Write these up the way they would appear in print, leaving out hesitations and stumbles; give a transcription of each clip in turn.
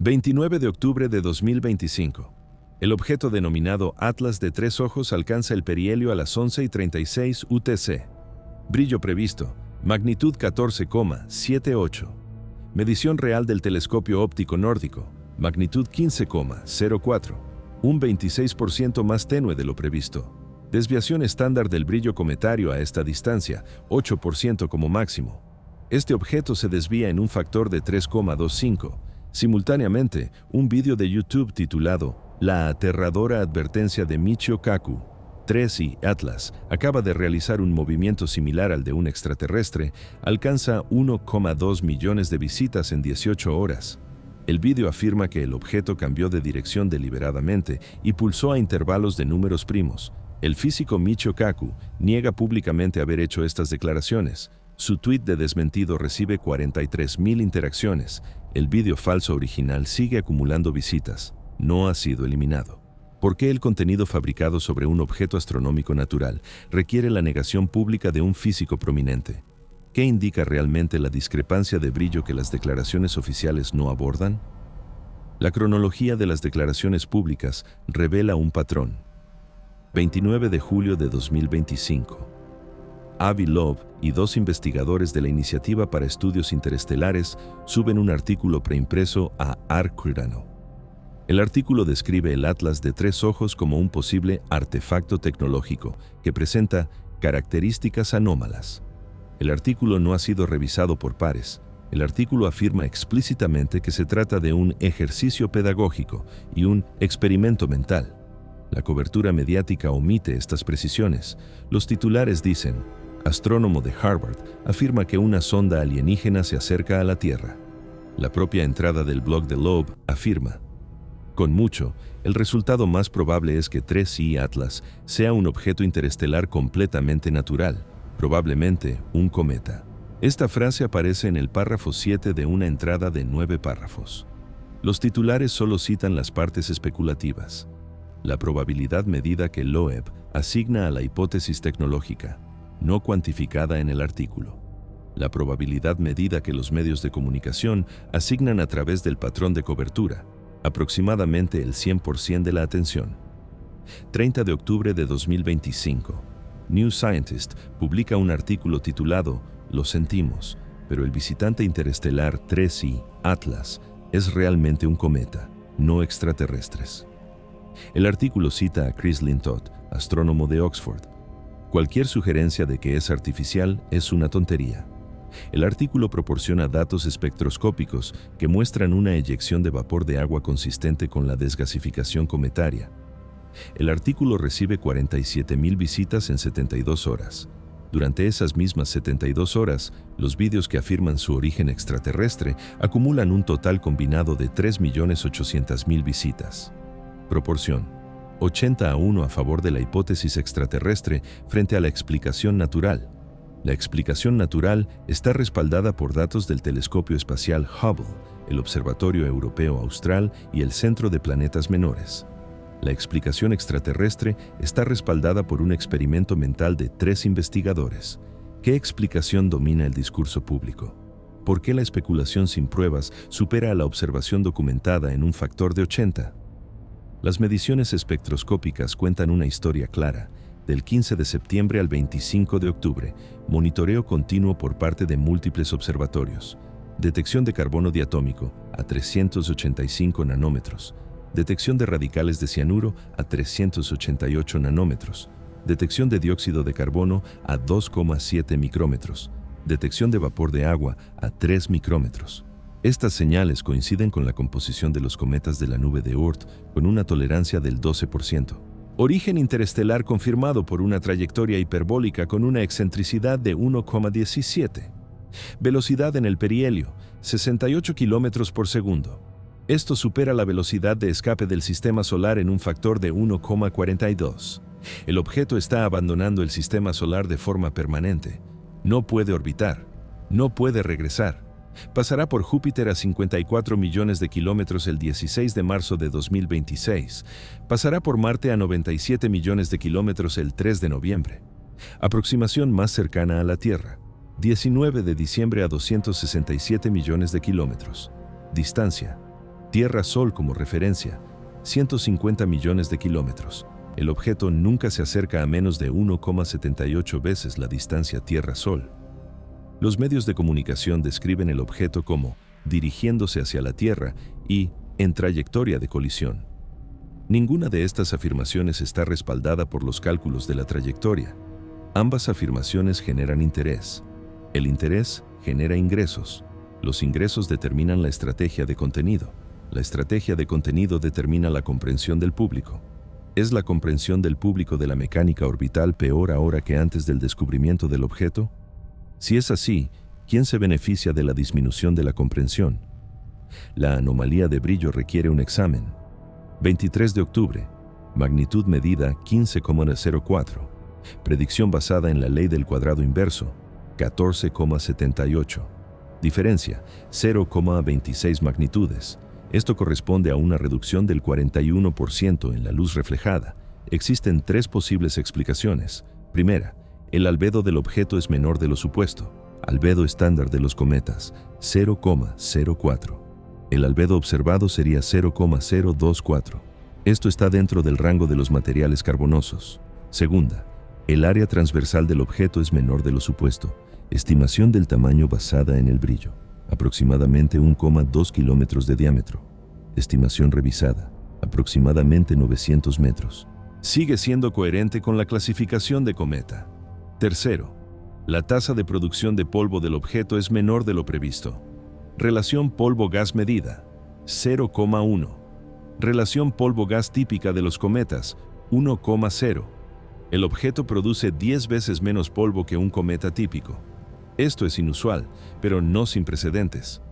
29 de octubre de 2025. El objeto denominado Atlas de tres ojos alcanza el perihelio a las 11:36 UTC. Brillo previsto, magnitud 14,78. Medición real del telescopio óptico nórdico, magnitud 15,04. Un 26% más tenue de lo previsto. Desviación estándar del brillo cometario a esta distancia, 8% como máximo. Este objeto se desvía en un factor de 3,25. Simultáneamente, un vídeo de YouTube titulado La aterradora advertencia de Michio Kaku, 3i Atlas, acaba de realizar un movimiento similar al de un extraterrestre, alcanza 1,2 millones de visitas en 18 horas. El vídeo afirma que el objeto cambió de dirección deliberadamente y pulsó a intervalos de números primos. El físico Michio Kaku niega públicamente haber hecho estas declaraciones. Su tuit de desmentido recibe 43,000 interacciones. El vídeo falso original sigue acumulando visitas. No ha sido eliminado. ¿Por qué el contenido fabricado sobre un objeto astronómico natural requiere la negación pública de un físico prominente? ¿Qué indica realmente la discrepancia de brillo que las declaraciones oficiales no abordan? La cronología de las declaraciones públicas revela un patrón. 29 de julio de 2025. Avi Loeb y dos investigadores de la Iniciativa para Estudios Interestelares suben un artículo preimpreso a Arcurano. El artículo describe el Atlas de tres ojos como un posible artefacto tecnológico que presenta características anómalas. El artículo no ha sido revisado por pares. El artículo afirma explícitamente que se trata de un ejercicio pedagógico y un experimento mental. La cobertura mediática omite estas precisiones. Los titulares dicen: astrónomo de Harvard afirma que una sonda alienígena se acerca a la Tierra. La propia entrada del blog de Loeb afirma: con mucho, el resultado más probable es que 3i Atlas sea un objeto interestelar completamente natural, probablemente un cometa. Esta frase aparece en el párrafo 7 de una entrada de 9 párrafos. Los titulares solo citan las partes especulativas. La probabilidad medida que Loeb asigna a la hipótesis tecnológica, no cuantificada en el artículo. La probabilidad medida que los medios de comunicación asignan a través del patrón de cobertura, aproximadamente el 100% de la atención. 30 de octubre de 2025. New Scientist publica un artículo titulado Lo sentimos, pero el visitante interestelar 3i Atlas es realmente un cometa, no extraterrestres. El artículo cita a Chris Lintott, astrónomo de Oxford. Cualquier sugerencia de que es artificial es una tontería. El artículo proporciona datos espectroscópicos que muestran una eyección de vapor de agua consistente con la desgasificación cometaria. El artículo recibe 47,000 visitas en 72 horas. Durante esas mismas 72 horas, los vídeos que afirman su origen extraterrestre acumulan un total combinado de 3,800,000 visitas. Proporción: 80-1 a favor de la hipótesis extraterrestre frente a la explicación natural. La explicación natural está respaldada por datos del telescopio espacial Hubble, el Observatorio Europeo Austral y el Centro de Planetas Menores. La explicación extraterrestre está respaldada por un experimento mental de 3 investigadores. ¿Qué explicación domina el discurso público? ¿Por qué la especulación sin pruebas supera a la observación documentada en un factor de 80? Las mediciones espectroscópicas cuentan una historia clara. Del 15 de septiembre al 25 de octubre, monitoreo continuo por parte de múltiples observatorios. Detección de carbono diatómico a 385 nanómetros. Detección de radicales de cianuro a 388 nanómetros. Detección de dióxido de carbono a 2,7 micrómetros. Detección de vapor de agua a 3 micrómetros. Estas señales coinciden con la composición de los cometas de la nube de Oort con una tolerancia del 12%. Origen interestelar confirmado por una trayectoria hiperbólica con una excentricidad de 1,17. Velocidad en el perihelio, 68 kilómetros por segundo. Esto supera la velocidad de escape del sistema solar en un factor de 1,42. El objeto está abandonando el sistema solar de forma permanente. No puede orbitar. No puede regresar. Pasará por Júpiter a 54 millones de kilómetros el 16 de marzo de 2026. Pasará por Marte a 97 millones de kilómetros el 3 de noviembre. Aproximación más cercana a la Tierra. 19 de diciembre a 267 millones de kilómetros. Distancia: Tierra-Sol como referencia, 150 millones de kilómetros. El objeto nunca se acerca a menos de 1,78 veces la distancia Tierra-Sol. Los medios de comunicación describen el objeto como dirigiéndose hacia la Tierra y en trayectoria de colisión. Ninguna de estas afirmaciones está respaldada por los cálculos de la trayectoria. Ambas afirmaciones generan interés. El interés genera ingresos. Los ingresos determinan la estrategia de contenido. La estrategia de contenido determina la comprensión del público. ¿Es la comprensión del público de la mecánica orbital peor ahora que antes del descubrimiento del objeto? Si es así, ¿quién se beneficia de la disminución de la comprensión? La anomalía de brillo requiere un examen. 23 de octubre. Magnitud medida 15,04. Predicción basada en la ley del cuadrado inverso, 14,78. Diferencia, 0,26 magnitudes. Esto corresponde a una reducción del 41% en la luz reflejada. Existen tres posibles explicaciones. Primera, el albedo del objeto es menor de lo supuesto. Albedo estándar de los cometas, 0,04. El albedo observado sería 0,024. Esto está dentro del rango de los materiales carbonosos. Segunda, el área transversal del objeto es menor de lo supuesto. Estimación del tamaño basada en el brillo. Aproximadamente 1,2 kilómetros de diámetro. Estimación revisada. Aproximadamente 900 metros. Sigue siendo coherente con la clasificación de cometa. Tercero, la tasa de producción de polvo del objeto es menor de lo previsto. Relación polvo-gas medida, 0,1. Relación polvo-gas típica de los cometas, 1,0. El objeto produce 10 veces menos polvo que un cometa típico. Esto es inusual, pero no sin precedentes.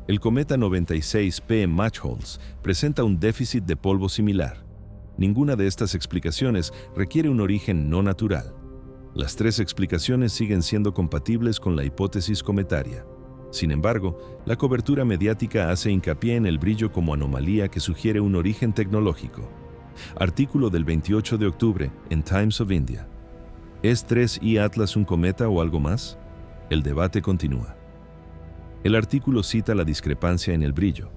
El cometa 96P Machholz presenta un déficit de polvo similar. Ninguna de estas explicaciones requiere un origen no natural. Las tres explicaciones siguen siendo compatibles con la hipótesis cometaria. Sin embargo, la cobertura mediática hace hincapié en el brillo como anomalía que sugiere un origen tecnológico. Artículo del 28 de octubre en Times of India. ¿Es 3I Atlas un cometa o algo más? El debate continúa. El artículo cita la discrepancia en el brillo.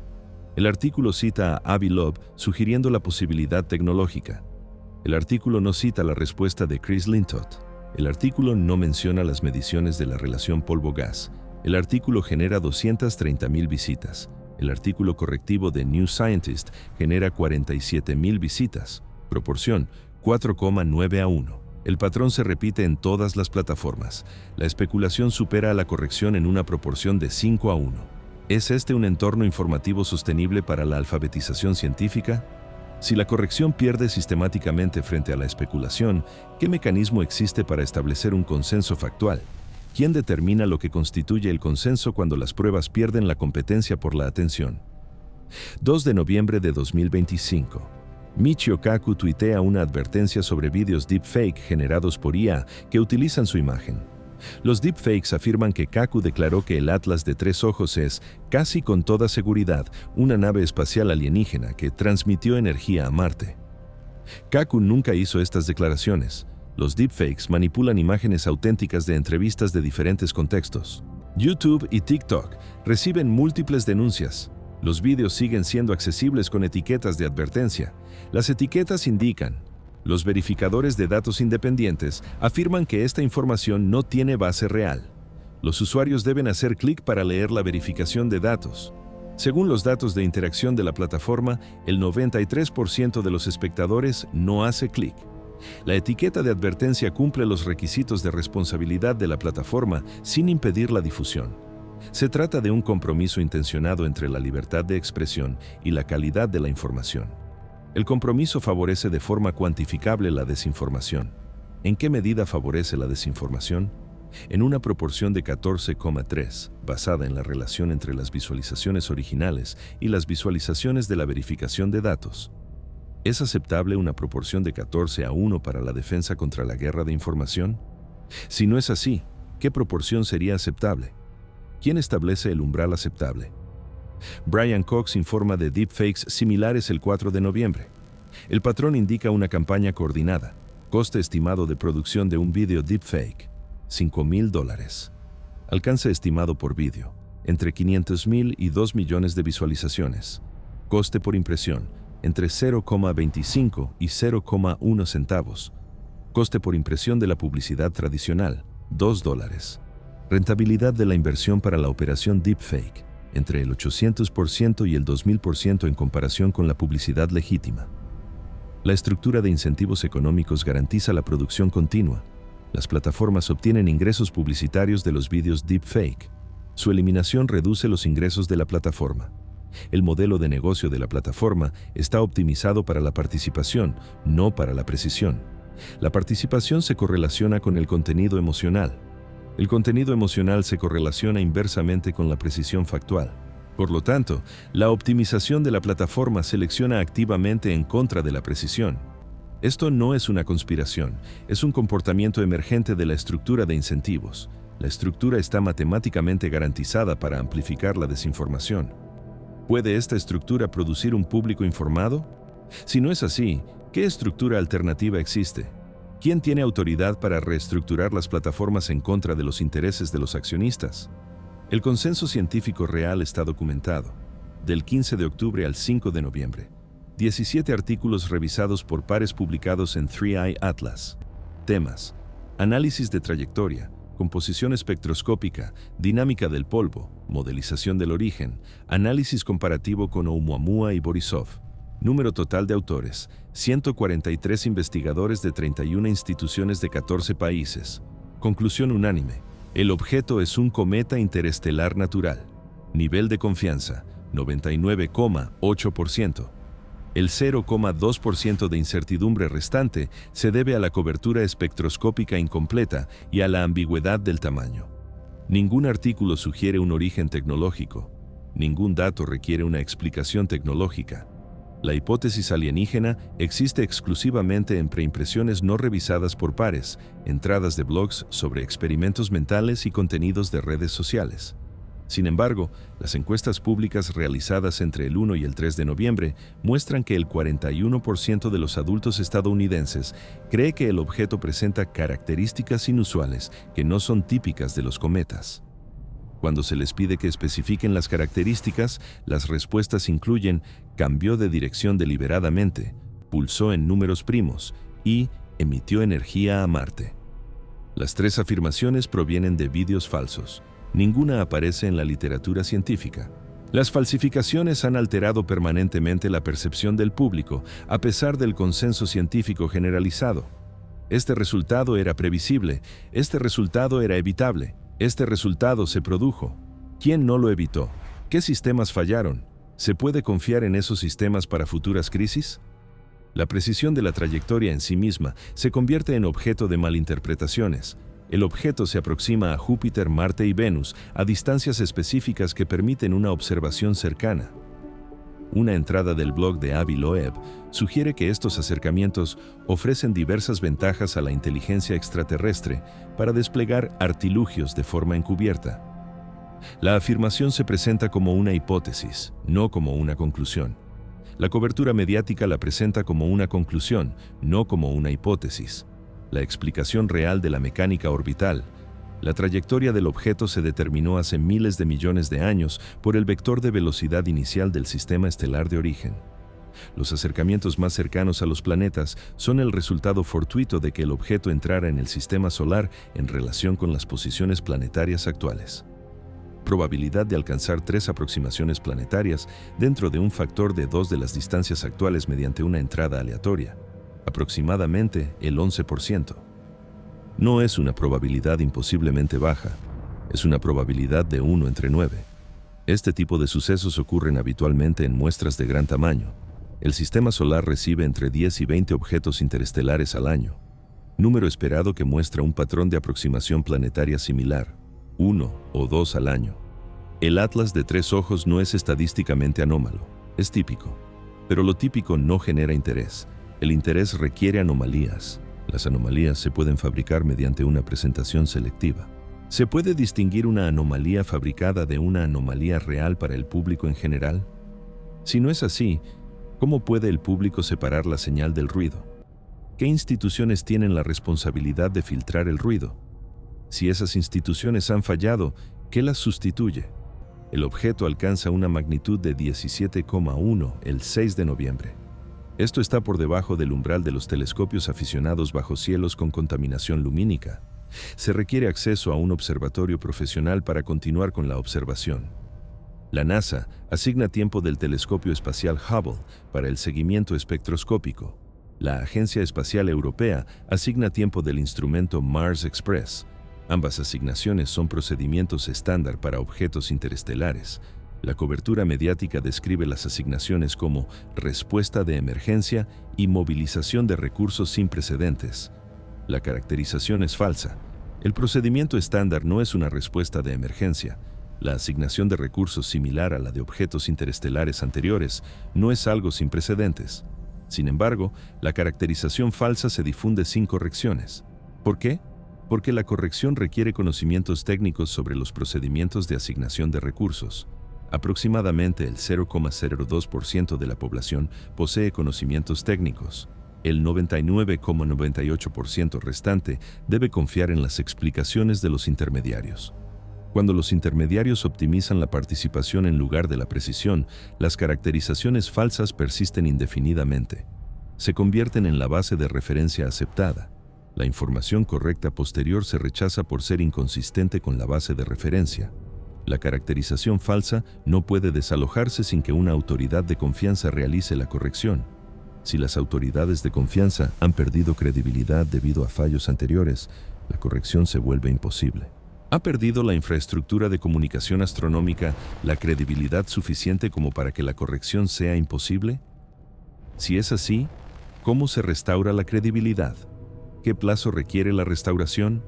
El artículo cita a Avi Loeb sugiriendo la posibilidad tecnológica. El artículo no cita la respuesta de Chris Lintott. El artículo no menciona las mediciones de la relación polvo-gas. El artículo genera 230,000 visitas. El artículo correctivo de New Scientist genera 47,000 visitas. Proporción 4,9:1. El patrón se repite en todas las plataformas. La especulación supera a la corrección en una proporción de 5:1. ¿Es este un entorno informativo sostenible para la alfabetización científica? Si la corrección pierde sistemáticamente frente a la especulación, ¿qué mecanismo existe para establecer un consenso factual? ¿Quién determina lo que constituye el consenso cuando las pruebas pierden la competencia por la atención? 2 de noviembre de 2025. Michio Kaku tuitea una advertencia sobre vídeos deepfake generados por IA que utilizan su imagen. Los deepfakes afirman que Kaku declaró que el Atlas de 3 ojos es, casi con toda seguridad, una nave espacial alienígena que transmitió energía a Marte. Kaku nunca hizo estas declaraciones. Los deepfakes manipulan imágenes auténticas de entrevistas de diferentes contextos. YouTube y TikTok reciben múltiples denuncias. Los vídeos siguen siendo accesibles con etiquetas de advertencia. Las etiquetas indican: los verificadores de datos independientes afirman que esta información no tiene base real. Los usuarios deben hacer clic para leer la verificación de datos. Según los datos de interacción de la plataforma, el 93% de los espectadores no hace clic. La etiqueta de advertencia cumple los requisitos de responsabilidad de la plataforma sin impedir la difusión. Se trata de un compromiso intencionado entre la libertad de expresión y la calidad de la información. El compromiso favorece de forma cuantificable la desinformación. ¿En qué medida favorece la desinformación? En una proporción de 14,3, basada en la relación entre las visualizaciones originales y las visualizaciones de la verificación de datos. ¿Es aceptable una proporción de 14:1 para la defensa contra la guerra de información? Si no es así, ¿qué proporción sería aceptable? ¿Quién establece el umbral aceptable? Brian Cox informa de deepfakes similares el 4 de noviembre. El patrón indica una campaña coordinada. Coste estimado de producción de un video deepfake: $5,000. Alcance estimado por vídeo: entre 500,000 y 2 millones de visualizaciones. Coste por impresión, entre 0,25 y 0,1 centavos. Coste por impresión de la publicidad tradicional, $2. Rentabilidad de la inversión para la operación deepfake, entre el 800% y el 2000% en comparación con la publicidad legítima. La estructura de incentivos económicos garantiza la producción continua. Las plataformas obtienen ingresos publicitarios de los vídeos deepfake. Su eliminación reduce los ingresos de la plataforma. El modelo de negocio de la plataforma está optimizado para la participación, no para la precisión. La participación se correlaciona con el contenido emocional. El contenido emocional se correlaciona inversamente con la precisión factual. Por lo tanto, la optimización de la plataforma selecciona activamente en contra de la precisión. Esto no es una conspiración, es un comportamiento emergente de la estructura de incentivos. La estructura está matemáticamente garantizada para amplificar la desinformación. ¿Puede esta estructura producir un público informado? Si no es así, ¿qué estructura alternativa existe? ¿Quién tiene autoridad para reestructurar las plataformas en contra de los intereses de los accionistas? El consenso científico real está documentado. Del 15 de octubre al 5 de noviembre. 17 artículos revisados por pares publicados en 3i Atlas. Temas: análisis de trayectoria, composición espectroscópica, dinámica del polvo, modelización del origen, análisis comparativo con Oumuamua y Borisov. Número total de autores: 143 investigadores de 31 instituciones de 14 países. Conclusión unánime: el objeto es un cometa interestelar natural. Nivel de confianza: 99,8%. El 0,2% de incertidumbre restante se debe a la cobertura espectroscópica incompleta y a la ambigüedad del tamaño. Ningún artículo sugiere un origen tecnológico. Ningún dato requiere una explicación tecnológica. La hipótesis alienígena existe exclusivamente en preimpresiones no revisadas por pares, entradas de blogs sobre experimentos mentales y contenidos de redes sociales. Sin embargo, las encuestas públicas realizadas entre el 1 y el 3 de noviembre muestran que el 41% de los adultos estadounidenses cree que el objeto presenta características inusuales que no son típicas de los cometas. Cuando se les pide que especifiquen las características, las respuestas incluyen cambió de dirección deliberadamente, pulsó en números primos y emitió energía a Marte. Las tres afirmaciones provienen de vídeos falsos. Ninguna aparece en la literatura científica. Las falsificaciones han alterado permanentemente la percepción del público, a pesar del consenso científico generalizado. Este resultado era previsible, este resultado era evitable, este resultado se produjo. ¿Quién no lo evitó? ¿Qué sistemas fallaron? ¿Se puede confiar en esos sistemas para futuras crisis? La precisión de la trayectoria en sí misma se convierte en objeto de malinterpretaciones. El objeto se aproxima a Júpiter, Marte y Venus a distancias específicas que permiten una observación cercana. Una entrada del blog de Avi Loeb sugiere que estos acercamientos ofrecen diversas ventajas a la inteligencia extraterrestre para desplegar artilugios de forma encubierta. La afirmación se presenta como una hipótesis, no como una conclusión. La cobertura mediática la presenta como una conclusión, no como una hipótesis. La explicación real de la mecánica orbital. La trayectoria del objeto se determinó hace miles de millones de años por el vector de velocidad inicial del sistema estelar de origen. Los acercamientos más cercanos a los planetas son el resultado fortuito de que el objeto entrara en el sistema solar en relación con las posiciones planetarias actuales. Probabilidad de alcanzar 3 aproximaciones planetarias dentro de un factor de 2 de las distancias actuales mediante una entrada aleatoria. Aproximadamente el 11%. No es una probabilidad imposiblemente baja, es una probabilidad de 1 entre 9. Este tipo de sucesos ocurren habitualmente en muestras de gran tamaño. El sistema solar recibe entre 10 y 20 objetos interestelares al año, número esperado que muestra un patrón de aproximación planetaria similar, 1 o 2 al año. El atlas de 3 ojos no es estadísticamente anómalo, es típico, pero lo típico no genera interés. El interés requiere anomalías. Las anomalías se pueden fabricar mediante una presentación selectiva. ¿Se puede distinguir una anomalía fabricada de una anomalía real para el público en general? Si no es así, ¿cómo puede el público separar la señal del ruido? ¿Qué instituciones tienen la responsabilidad de filtrar el ruido? Si esas instituciones han fallado, ¿qué las sustituye? El objeto alcanza una magnitud de 17,1 el 6 de noviembre. Esto está por debajo del umbral de los telescopios aficionados bajo cielos con contaminación lumínica. Se requiere acceso a un observatorio profesional para continuar con la observación. La NASA asigna tiempo del telescopio espacial Hubble para el seguimiento espectroscópico. La Agencia Espacial Europea asigna tiempo del instrumento Mars Express. Ambas asignaciones son procedimientos estándar para objetos interestelares. La cobertura mediática describe las asignaciones como respuesta de emergencia y movilización de recursos sin precedentes. La caracterización es falsa. El procedimiento estándar no es una respuesta de emergencia. La asignación de recursos similar a la de objetos interestelares anteriores no es algo sin precedentes. Sin embargo, la caracterización falsa se difunde sin correcciones. ¿Por qué? Porque la corrección requiere conocimientos técnicos sobre los procedimientos de asignación de recursos. Aproximadamente el 0,02% de la población posee conocimientos técnicos. El 99,98% restante debe confiar en las explicaciones de los intermediarios. Cuando los intermediarios optimizan la participación en lugar de la precisión, las caracterizaciones falsas persisten indefinidamente. Se convierten en la base de referencia aceptada. La información correcta posterior se rechaza por ser inconsistente con la base de referencia. La caracterización falsa no puede desalojarse sin que una autoridad de confianza realice la corrección. Si las autoridades de confianza han perdido credibilidad debido a fallos anteriores, la corrección se vuelve imposible. ¿Ha perdido la infraestructura de comunicación astronómica la credibilidad suficiente como para que la corrección sea imposible? Si es así, ¿cómo se restaura la credibilidad? ¿Qué plazo requiere la restauración?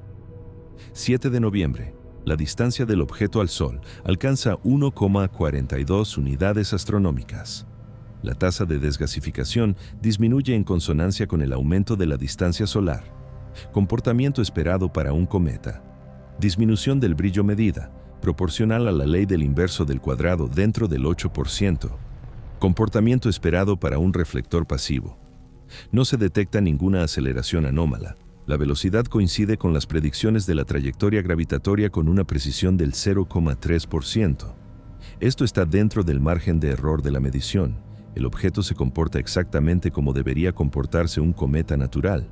7 de noviembre. La distancia del objeto al Sol alcanza 1,42 unidades astronómicas. La tasa de desgasificación disminuye en consonancia con el aumento de la distancia solar. Comportamiento esperado para un cometa. Disminución del brillo medida, proporcional a la ley del inverso del cuadrado dentro del 8%. Comportamiento esperado para un reflector pasivo. No se detecta ninguna aceleración anómala. La velocidad coincide con las predicciones de la trayectoria gravitatoria con una precisión del 0,3%. Esto está dentro del margen de error de la medición. El objeto se comporta exactamente como debería comportarse un cometa natural.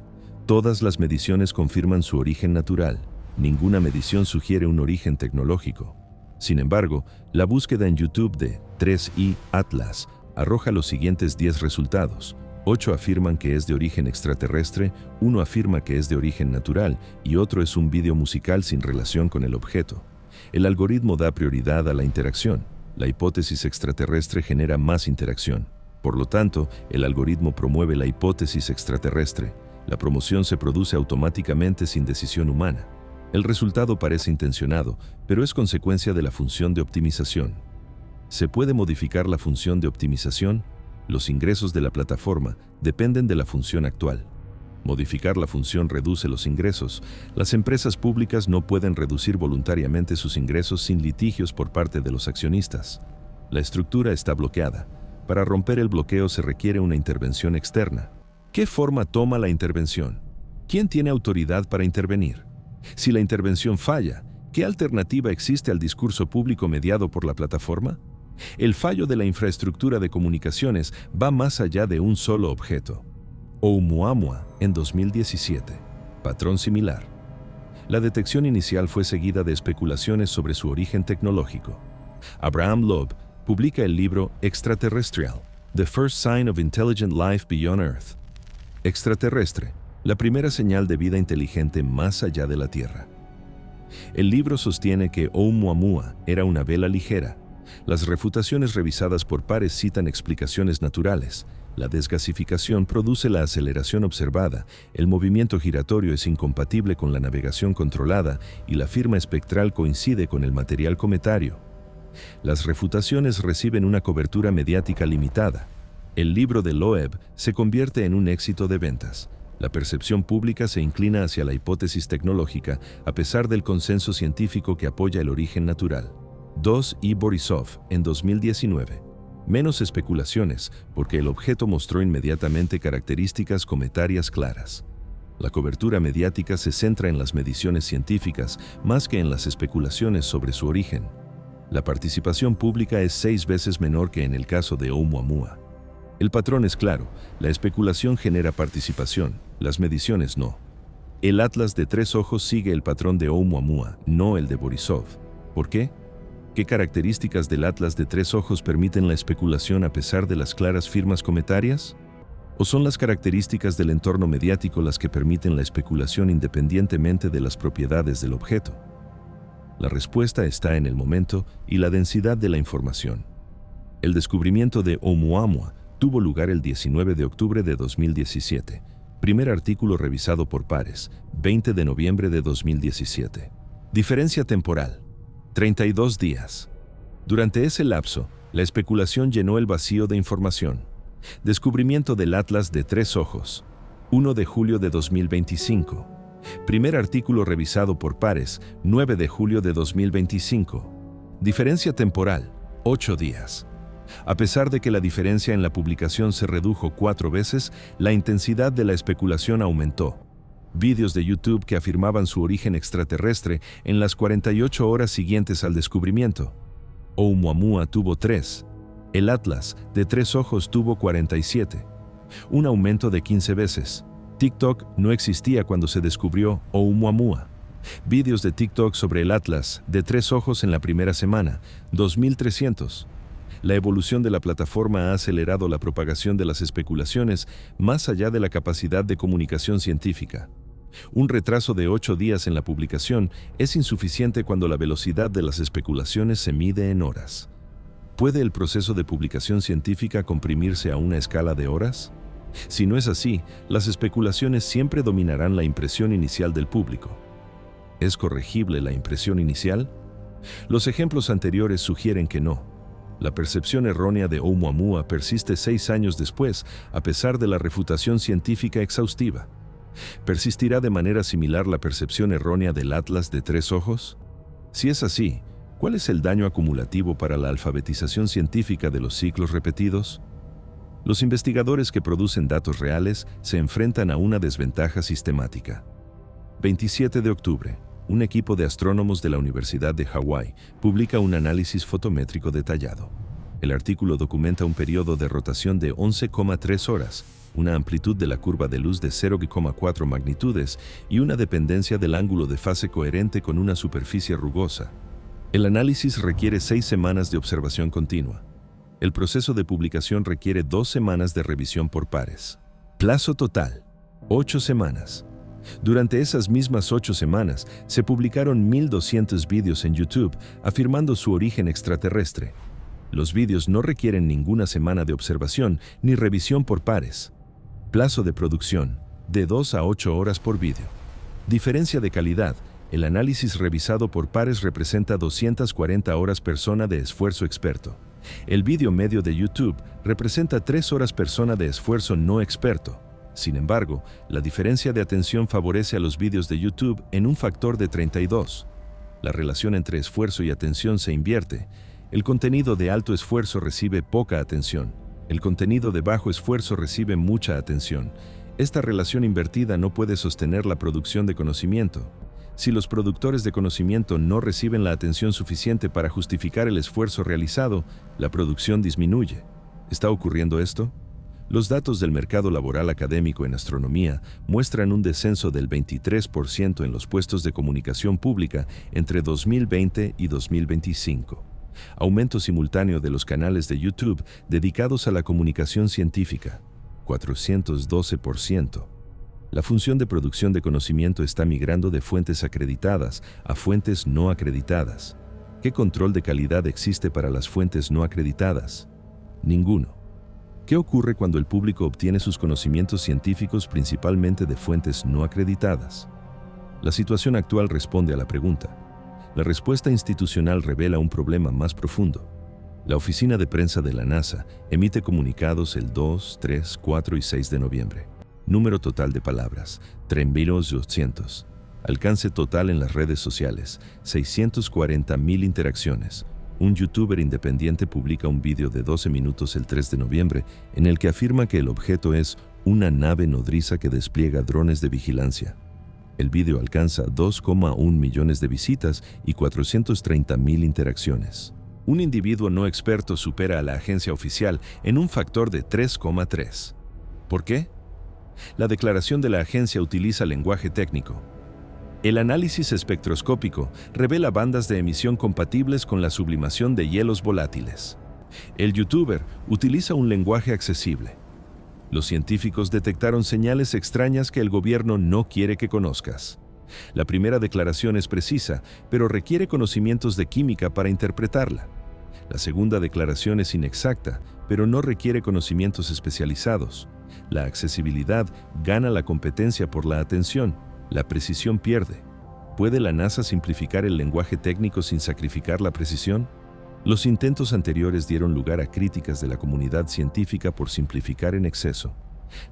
Todas las mediciones confirman su origen natural. Ninguna medición sugiere un origen tecnológico. Sin embargo, la búsqueda en YouTube de 3i Atlas arroja los siguientes 10 resultados. 8 afirman que es de origen extraterrestre, 1 afirma que es de origen natural y otro es un vídeo musical sin relación con el objeto. El algoritmo da prioridad a la interacción. La hipótesis extraterrestre genera más interacción. Por lo tanto, el algoritmo promueve la hipótesis extraterrestre. La promoción se produce automáticamente sin decisión humana. El resultado parece intencionado, pero es consecuencia de la función de optimización. ¿Se puede modificar la función de optimización? Los ingresos de la plataforma dependen de la función actual. Modificar la función reduce los ingresos. Las empresas públicas no pueden reducir voluntariamente sus ingresos sin litigios por parte de los accionistas. La estructura está bloqueada. Para romper el bloqueo se requiere una intervención externa. ¿Qué forma toma la intervención? ¿Quién tiene autoridad para intervenir? Si la intervención falla, ¿qué alternativa existe al discurso público mediado por la plataforma? El fallo de la infraestructura de comunicaciones va más allá de un solo objeto. Oumuamua, en 2017. Patrón similar. La detección inicial fue seguida de especulaciones sobre su origen tecnológico. Abraham Loeb publica el libro Extraterrestrial, The First Sign of Intelligent Life Beyond Earth. Extraterrestre, la primera señal de vida inteligente más allá de la Tierra. El libro sostiene que Oumuamua era una vela ligera. Las refutaciones revisadas por pares citan explicaciones naturales. La desgasificación produce la aceleración observada, el movimiento giratorio es incompatible con la navegación controlada y la firma espectral coincide con el material cometario. Las refutaciones reciben una cobertura mediática limitada. El libro de Loeb se convierte en un éxito de ventas. La percepción pública se inclina hacia la hipótesis tecnológica a pesar del consenso científico que apoya el origen natural. 2i Borisov, en 2019. Menos especulaciones, porque el objeto mostró inmediatamente características cometarias claras. La cobertura mediática se centra en las mediciones científicas más que en las especulaciones sobre su origen. La participación pública es 6 veces menor que en el caso de Oumuamua. El patrón es claro, la especulación genera participación, las mediciones no. El Atlas de 3 ojos sigue el patrón de Oumuamua, no el de Borisov. ¿Por qué? ¿Qué características del Atlas de 3 ojos permiten la especulación a pesar de las claras firmas cometarias? ¿O son las características del entorno mediático las que permiten la especulación independientemente de las propiedades del objeto? La respuesta está en el momento y la densidad de la información. El descubrimiento de Oumuamua tuvo lugar el 19 de octubre de 2017. Primer artículo revisado por pares, 20 de noviembre de 2017. Diferencia temporal: 32 días. Durante ese lapso, la especulación llenó el vacío de información. Descubrimiento del Atlas de 3 ojos, 1 de julio de 2025. Primer artículo revisado por pares, 9 de julio de 2025. Diferencia temporal: 8 días. A pesar de que la diferencia en la publicación se redujo 4 veces, la intensidad de la especulación aumentó. Vídeos de YouTube que afirmaban su origen extraterrestre en las 48 horas siguientes al descubrimiento. Oumuamua tuvo 3. El Atlas de 3 ojos tuvo 47. Un aumento de 15 veces. TikTok no existía cuando se descubrió Oumuamua. Vídeos de TikTok sobre el Atlas de 3 ojos en la primera semana, 2.300. La evolución de la plataforma ha acelerado la propagación de las especulaciones más allá de la capacidad de comunicación científica. Un retraso de 8 días en la publicación es insuficiente cuando la velocidad de las especulaciones se mide en horas. ¿Puede el proceso de publicación científica comprimirse a una escala de horas? Si no es así, las especulaciones siempre dominarán la impresión inicial del público. ¿Es corregible la impresión inicial? Los ejemplos anteriores sugieren que no. La percepción errónea de Oumuamua persiste 6 años después, a pesar de la refutación científica exhaustiva. ¿Persistirá de manera similar la percepción errónea del Atlas de 3 ojos? Si es así, ¿cuál es el daño acumulativo para la alfabetización científica de los ciclos repetidos? Los investigadores que producen datos reales se enfrentan a una desventaja sistemática. 27 de octubre. Un equipo de astrónomos de la Universidad de Hawái publica un análisis fotométrico detallado. El artículo documenta un periodo de rotación de 11,3 horas, una amplitud de la curva de luz de 0,4 magnitudes y una dependencia del ángulo de fase coherente con una superficie rugosa. El análisis requiere 6 semanas de observación continua. El proceso de publicación requiere 2 semanas de revisión por pares. Plazo total: 8 semanas. Durante esas mismas 8 semanas, se publicaron 1.200 vídeos en YouTube afirmando su origen extraterrestre. Los vídeos no requieren ninguna semana de observación ni revisión por pares. Plazo de producción: de 2 a 8 horas por vídeo. Diferencia de calidad: el análisis revisado por pares representa 240 horas persona de esfuerzo experto. El vídeo medio de YouTube representa 3 horas persona de esfuerzo no experto. Sin embargo, la diferencia de atención favorece a los vídeos de YouTube en un factor de 32. La relación entre esfuerzo y atención se invierte. El contenido de alto esfuerzo recibe poca atención. El contenido de bajo esfuerzo recibe mucha atención. Esta relación invertida no puede sostener la producción de conocimiento. Si los productores de conocimiento no reciben la atención suficiente para justificar el esfuerzo realizado, la producción disminuye. ¿Está ocurriendo esto? Los datos del mercado laboral académico en astronomía muestran un descenso del 23% en los puestos de comunicación pública entre 2020 y 2025. Aumento simultáneo de los canales de YouTube dedicados a la comunicación científica, 412%. La función de producción de conocimiento está migrando de fuentes acreditadas a fuentes no acreditadas. ¿Qué control de calidad existe para las fuentes no acreditadas? Ninguno. ¿Qué ocurre cuando el público obtiene sus conocimientos científicos principalmente de fuentes no acreditadas? La situación actual responde a la pregunta. La respuesta institucional revela un problema más profundo. La oficina de prensa de la NASA emite comunicados el 2, 3, 4 y 6 de noviembre. Número total de palabras: 3.800. Alcance total en las redes sociales: 640.000 interacciones. Un youtuber independiente publica un vídeo de 12 minutos el 3 de noviembre en el que afirma que el objeto es una nave nodriza que despliega drones de vigilancia. El vídeo alcanza 2,1 millones de visitas y 430.000 interacciones. Un individuo no experto supera a la agencia oficial en un factor de 3,3. ¿Por qué? La declaración de la agencia utiliza lenguaje técnico. El análisis espectroscópico revela bandas de emisión compatibles con la sublimación de hielos volátiles. El youtuber utiliza un lenguaje accesible. Los científicos detectaron señales extrañas que el gobierno no quiere que conozcas. La primera declaración es precisa, pero requiere conocimientos de química para interpretarla. La segunda declaración es inexacta, pero no requiere conocimientos especializados. La accesibilidad gana la competencia por la atención. La precisión pierde. ¿Puede la NASA simplificar el lenguaje técnico sin sacrificar la precisión? Los intentos anteriores dieron lugar a críticas de la comunidad científica por simplificar en exceso.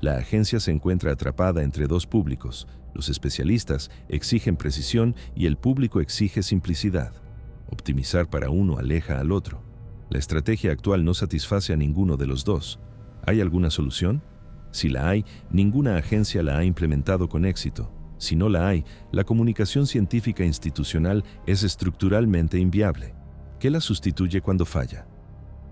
La agencia se encuentra atrapada entre dos públicos. Los especialistas exigen precisión y el público exige simplicidad. Optimizar para uno aleja al otro. La estrategia actual no satisface a ninguno de los dos. ¿Hay alguna solución? Si la hay, ninguna agencia la ha implementado con éxito. Si no la hay, la comunicación científica institucional es estructuralmente inviable. ¿Qué la sustituye cuando falla?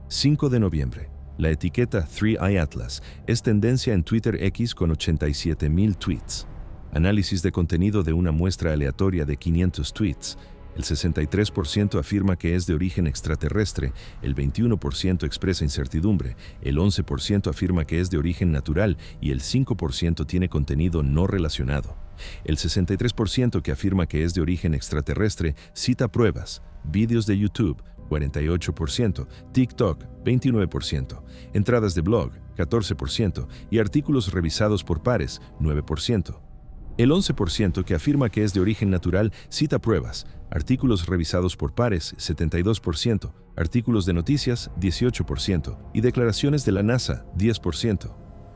5 de noviembre. La etiqueta 3i Atlas es tendencia en Twitter X con 87,000 tweets. Análisis de contenido de una muestra aleatoria de 500 tweets. El 63% afirma que es de origen extraterrestre, el 21% expresa incertidumbre, el 11% afirma que es de origen natural y el 5% tiene contenido no relacionado. El 63% que afirma que es de origen extraterrestre cita pruebas, vídeos de YouTube, 48%, TikTok, 29%, entradas de blog, 14% y artículos revisados por pares, 9%. El 11% que afirma que es de origen natural cita pruebas, artículos revisados por pares, 72%, artículos de noticias, 18% y declaraciones de la NASA, 10%.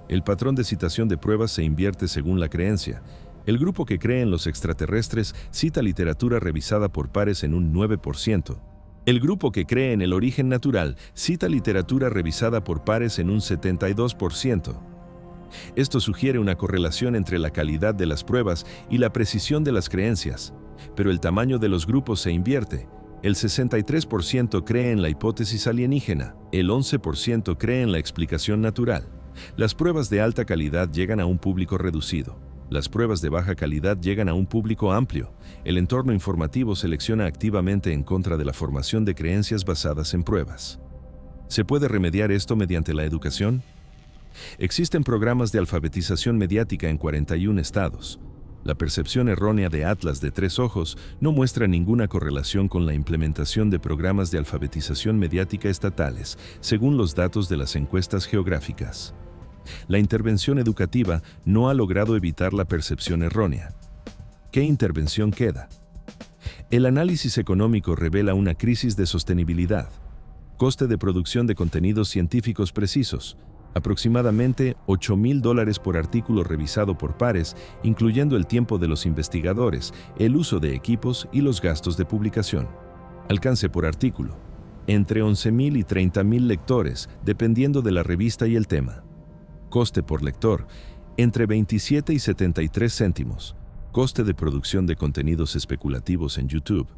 El patrón de citación de pruebas se invierte según la creencia. El grupo que cree en los extraterrestres cita literatura revisada por pares en un 9%. El grupo que cree en el origen natural cita literatura revisada por pares en un 72%. Esto sugiere una correlación entre la calidad de las pruebas y la precisión de las creencias, pero el tamaño de los grupos se invierte. El 63% cree en la hipótesis alienígena, el 11% cree en la explicación natural. Las pruebas de alta calidad llegan a un público reducido. Las pruebas de baja calidad llegan a un público amplio. El entorno informativo selecciona activamente en contra de la formación de creencias basadas en pruebas. ¿Se puede remediar esto mediante la educación? Existen programas de alfabetización mediática en 41 estados. La percepción errónea de Atlas de tres ojos no muestra ninguna correlación con la implementación de programas de alfabetización mediática estatales, según los datos de las encuestas geográficas. La intervención educativa no ha logrado evitar la percepción errónea. ¿Qué intervención queda? El análisis económico revela una crisis de sostenibilidad. Coste de producción de contenidos científicos precisos. Aproximadamente $8,000 por artículo revisado por pares, incluyendo el tiempo de los investigadores, el uso de equipos y los gastos de publicación. Alcance por artículo. Entre 11,000 y 30,000 lectores, dependiendo de la revista y el tema. Coste por lector. Entre 27 y 73 céntimos. Coste de producción de contenidos especulativos en YouTube.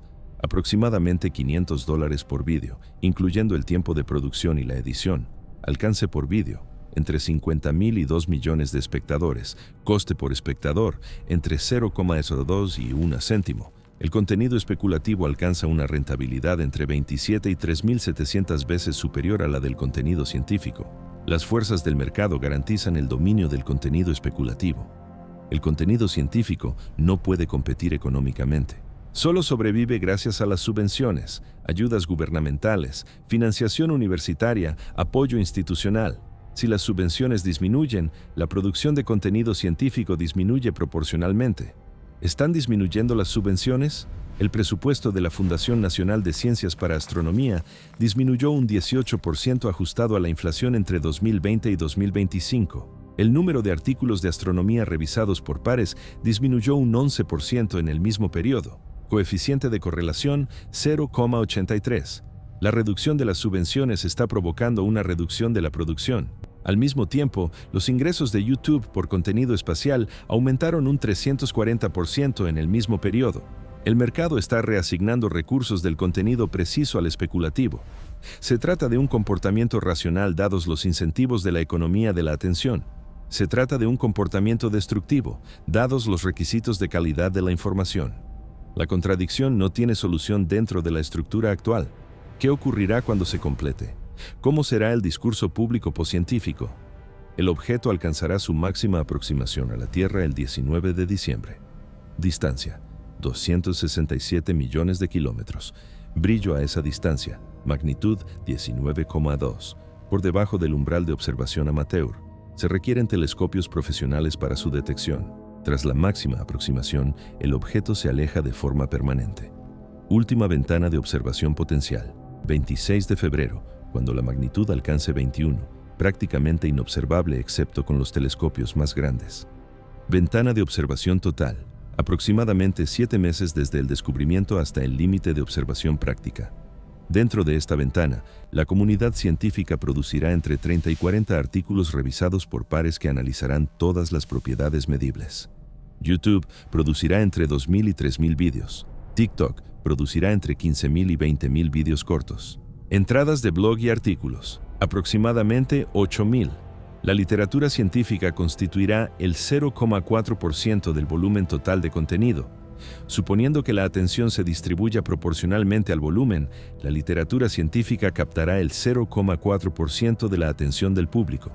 Aproximadamente $500 por vídeo, incluyendo el tiempo de producción y la edición. Alcance por vídeo, entre 50,000 y 2 millones de espectadores. Coste por espectador, entre 0,02 y 1 céntimo. El contenido especulativo alcanza una rentabilidad entre 27 y 3,700 veces superior a la del contenido científico. Las fuerzas del mercado garantizan el dominio del contenido especulativo. El contenido científico no puede competir económicamente. Solo sobrevive gracias a las subvenciones, ayudas gubernamentales, financiación universitaria, apoyo institucional. Si las subvenciones disminuyen, la producción de contenido científico disminuye proporcionalmente. ¿Están disminuyendo las subvenciones? El presupuesto de la Fundación Nacional de Ciencias para Astronomía disminuyó un 18% ajustado a la inflación entre 2020 y 2025. El número de artículos de astronomía revisados por pares disminuyó un 11% en el mismo periodo. Coeficiente de correlación 0,83. La reducción de las subvenciones está provocando una reducción de la producción. Al mismo tiempo, los ingresos de YouTube por contenido espacial aumentaron un 340% en el mismo periodo. El mercado está reasignando recursos del contenido preciso al especulativo. Se trata de un comportamiento racional dados los incentivos de la economía de la atención. Se trata de un comportamiento destructivo, dados los requisitos de calidad de la información. La contradicción no tiene solución dentro de la estructura actual. ¿Qué ocurrirá cuando se complete? ¿Cómo será el discurso público poscientífico? El objeto alcanzará su máxima aproximación a la Tierra el 19 de diciembre. Distancia: 267 millones de kilómetros. Brillo a esa distancia: magnitud 19,2. Por debajo del umbral de observación amateur. Se requieren telescopios profesionales para su detección. Tras la máxima aproximación, el objeto se aleja de forma permanente. Última ventana de observación potencial: 26 de febrero, cuando la magnitud alcance 21, prácticamente inobservable excepto con los telescopios más grandes. Ventana de observación total: aproximadamente 7 meses desde el descubrimiento hasta el límite de observación práctica. Dentro de esta ventana, la comunidad científica producirá entre 30 y 40 artículos revisados por pares que analizarán todas las propiedades medibles. YouTube producirá entre 2.000 y 3.000 vídeos. TikTok producirá entre 15.000 y 20.000 vídeos cortos. Entradas de blog y artículos: aproximadamente 8.000. La literatura científica constituirá el 0,4% del volumen total de contenido. Suponiendo que la atención se distribuya proporcionalmente al volumen, la literatura científica captará el 0,4% de la atención del público.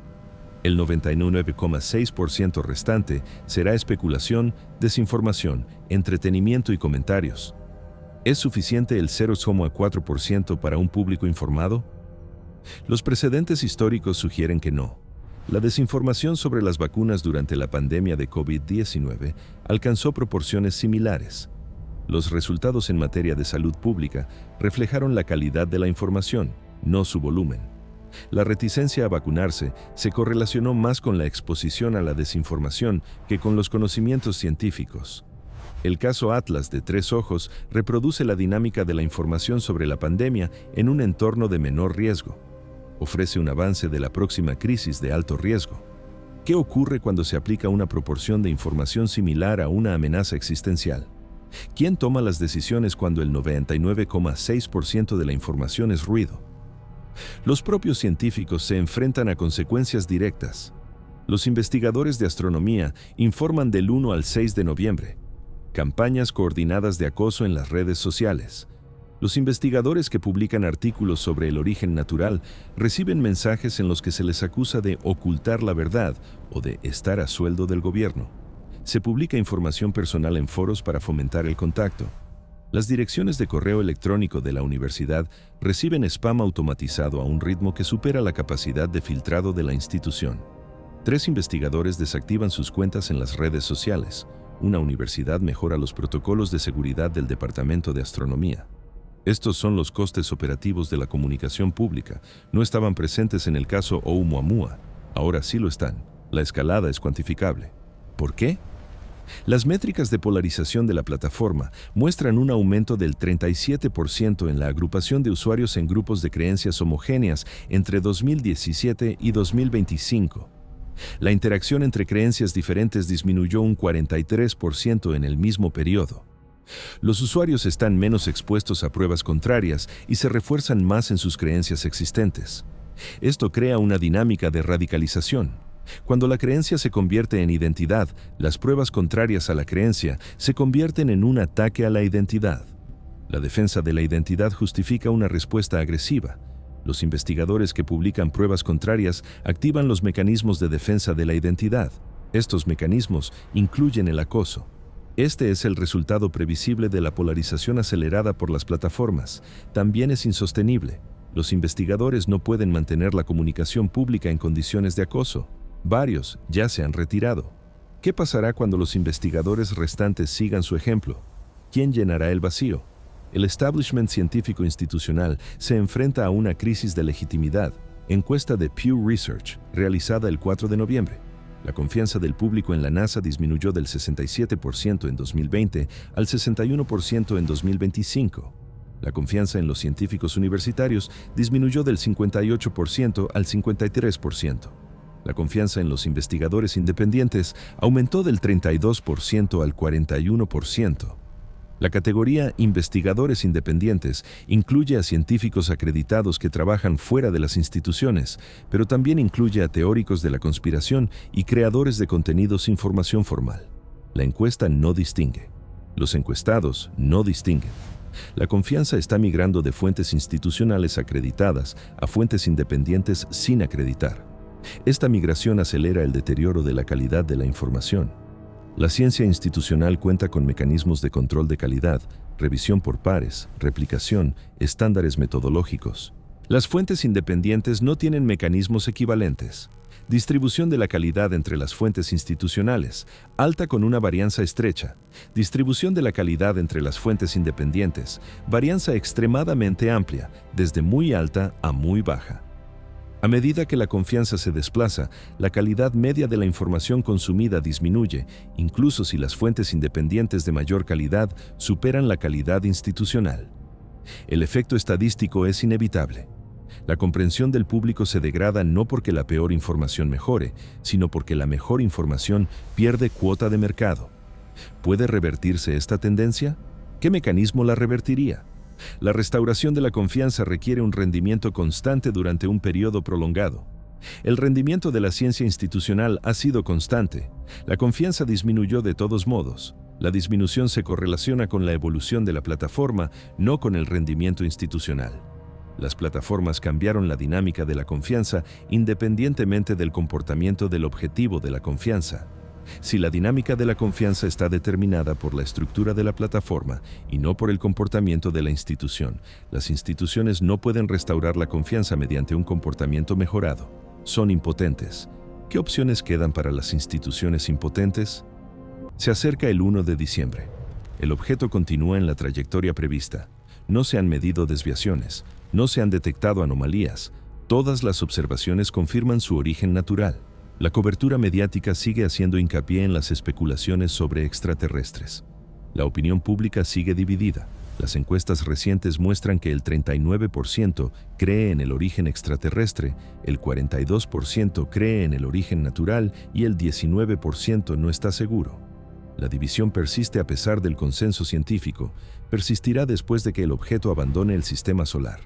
El 99,6% restante será especulación, desinformación, entretenimiento y comentarios. ¿Es suficiente el 0,4% para un público informado? Los precedentes históricos sugieren que no. La desinformación sobre las vacunas durante la pandemia de COVID-19 alcanzó proporciones similares. Los resultados en materia de salud pública reflejaron la calidad de la información, no su volumen. La reticencia a vacunarse se correlacionó más con la exposición a la desinformación que con los conocimientos científicos. El caso Atlas de Tres Ojos reproduce la dinámica de la información sobre la pandemia en un entorno de menor riesgo. Ofrece un avance de la próxima crisis de alto riesgo. ¿Qué ocurre cuando se aplica una proporción de información similar a una amenaza existencial? ¿Quién toma las decisiones cuando el 99,6% de la información es ruido? Los propios científicos se enfrentan a consecuencias directas. Los investigadores de astronomía informan del 1 al 6 de noviembre. Campañas coordinadas de acoso en las redes sociales. Los investigadores que publican artículos sobre el origen natural reciben mensajes en los que se les acusa de ocultar la verdad o de estar a sueldo del gobierno. Se publica información personal en foros para fomentar el contacto. Las direcciones de correo electrónico de la universidad reciben spam automatizado a un ritmo que supera la capacidad de filtrado de la institución. 3 investigadores desactivan sus cuentas en las redes sociales. Una universidad mejora los protocolos de seguridad del Departamento de Astronomía. Estos son los costes operativos de la comunicación pública. No estaban presentes en el caso Oumuamua. Ahora sí lo están. La escalada es cuantificable. ¿Por qué? Las métricas de polarización de la plataforma muestran un aumento del 37% en la agrupación de usuarios en grupos de creencias homogéneas entre 2017 y 2025. La interacción entre creencias diferentes disminuyó un 43% en el mismo periodo. Los usuarios están menos expuestos a pruebas contrarias y se refuerzan más en sus creencias existentes. Esto crea una dinámica de radicalización. Cuando la creencia se convierte en identidad, las pruebas contrarias a la creencia se convierten en un ataque a la identidad. La defensa de la identidad justifica una respuesta agresiva. Los investigadores que publican pruebas contrarias activan los mecanismos de defensa de la identidad. Estos mecanismos incluyen el acoso. Este es el resultado previsible de la polarización acelerada por las plataformas. También es insostenible. Los investigadores no pueden mantener la comunicación pública en condiciones de acoso. Varios ya se han retirado. ¿Qué pasará cuando los investigadores restantes sigan su ejemplo? ¿Quién llenará el vacío? El establishment científico institucional se enfrenta a una crisis de legitimidad. Encuesta de Pew Research, realizada el 4 de noviembre. La confianza del público en la NASA disminuyó del 67% en 2020 al 61% en 2025. La confianza en los científicos universitarios disminuyó del 58% al 53%. La confianza en los investigadores independientes aumentó del 32% al 41%. La categoría Investigadores Independientes incluye a científicos acreditados que trabajan fuera de las instituciones, pero también incluye a teóricos de la conspiración y creadores de contenido sin formación formal. La encuesta no distingue. Los encuestados no distinguen. La confianza está migrando de fuentes institucionales acreditadas a fuentes independientes sin acreditar. Esta migración acelera el deterioro de la calidad de la información. La ciencia institucional cuenta con mecanismos de control de calidad, revisión por pares, replicación, estándares metodológicos. Las fuentes independientes no tienen mecanismos equivalentes. Distribución de la calidad entre las fuentes institucionales, alta con una varianza estrecha. Distribución de la calidad entre las fuentes independientes, varianza extremadamente amplia, desde muy alta a muy baja. A medida que la confianza se desplaza, la calidad media de la información consumida disminuye, incluso si las fuentes independientes de mayor calidad superan la calidad institucional. El efecto estadístico es inevitable. La comprensión del público se degrada no porque la peor información mejore, sino porque la mejor información pierde cuota de mercado. ¿Puede revertirse esta tendencia? ¿Qué mecanismo la revertiría? La restauración de la confianza requiere un rendimiento constante durante un periodo prolongado. El rendimiento de la ciencia institucional ha sido constante. La confianza disminuyó de todos modos. La disminución se correlaciona con la evolución de la plataforma, no con el rendimiento institucional. Las plataformas cambiaron la dinámica de la confianza independientemente del comportamiento del objetivo de la confianza. Si la dinámica de la confianza está determinada por la estructura de la plataforma y no por el comportamiento de la institución, las instituciones no pueden restaurar la confianza mediante un comportamiento mejorado. Son impotentes. ¿Qué opciones quedan para las instituciones impotentes? Se acerca el 1 de diciembre. El objeto continúa en la trayectoria prevista. No se han medido desviaciones, no se han detectado anomalías. Todas las observaciones confirman su origen natural. La cobertura mediática sigue haciendo hincapié en las especulaciones sobre extraterrestres. La opinión pública sigue dividida. Las encuestas recientes muestran que el 39% cree en el origen extraterrestre, el 42% cree en el origen natural y el 19% no está seguro. La división persiste a pesar del consenso científico, persistirá después de que el objeto abandone el sistema solar.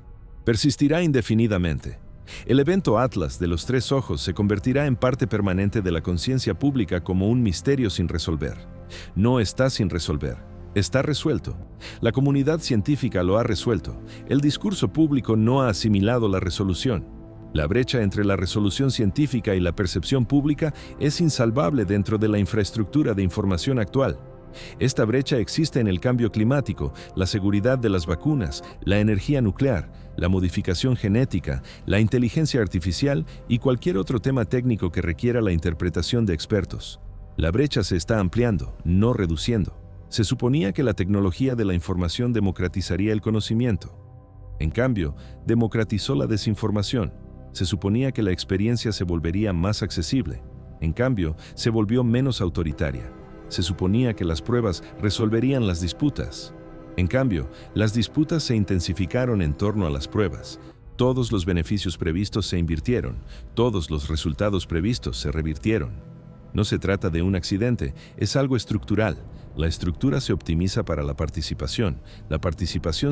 Persistirá indefinidamente. El evento Atlas de los tres ojos se convertirá en parte permanente de la conciencia pública como un misterio sin resolver. No está sin resolver, está resuelto. La comunidad científica lo ha resuelto. El discurso público no ha asimilado la resolución. La brecha entre la resolución científica y la percepción pública es insalvable dentro de la infraestructura de información actual. Esta brecha existe en el cambio climático, la seguridad de las vacunas, la energía nuclear, la modificación genética, la inteligencia artificial y cualquier otro tema técnico que requiera la interpretación de expertos. La brecha se está ampliando, no reduciendo. Se suponía que la tecnología de la información democratizaría el conocimiento. En cambio, democratizó la desinformación. Se suponía que la experiencia se volvería más accesible. En cambio, se volvió menos autoritaria. Se suponía que las pruebas resolverían las disputas. En cambio, las disputas se intensificaron en torno a las pruebas. Todos los beneficios previstos se invirtieron, todos los resultados previstos se revirtieron. No se trata de un accidente, es algo estructural. La estructura se optimiza para la participación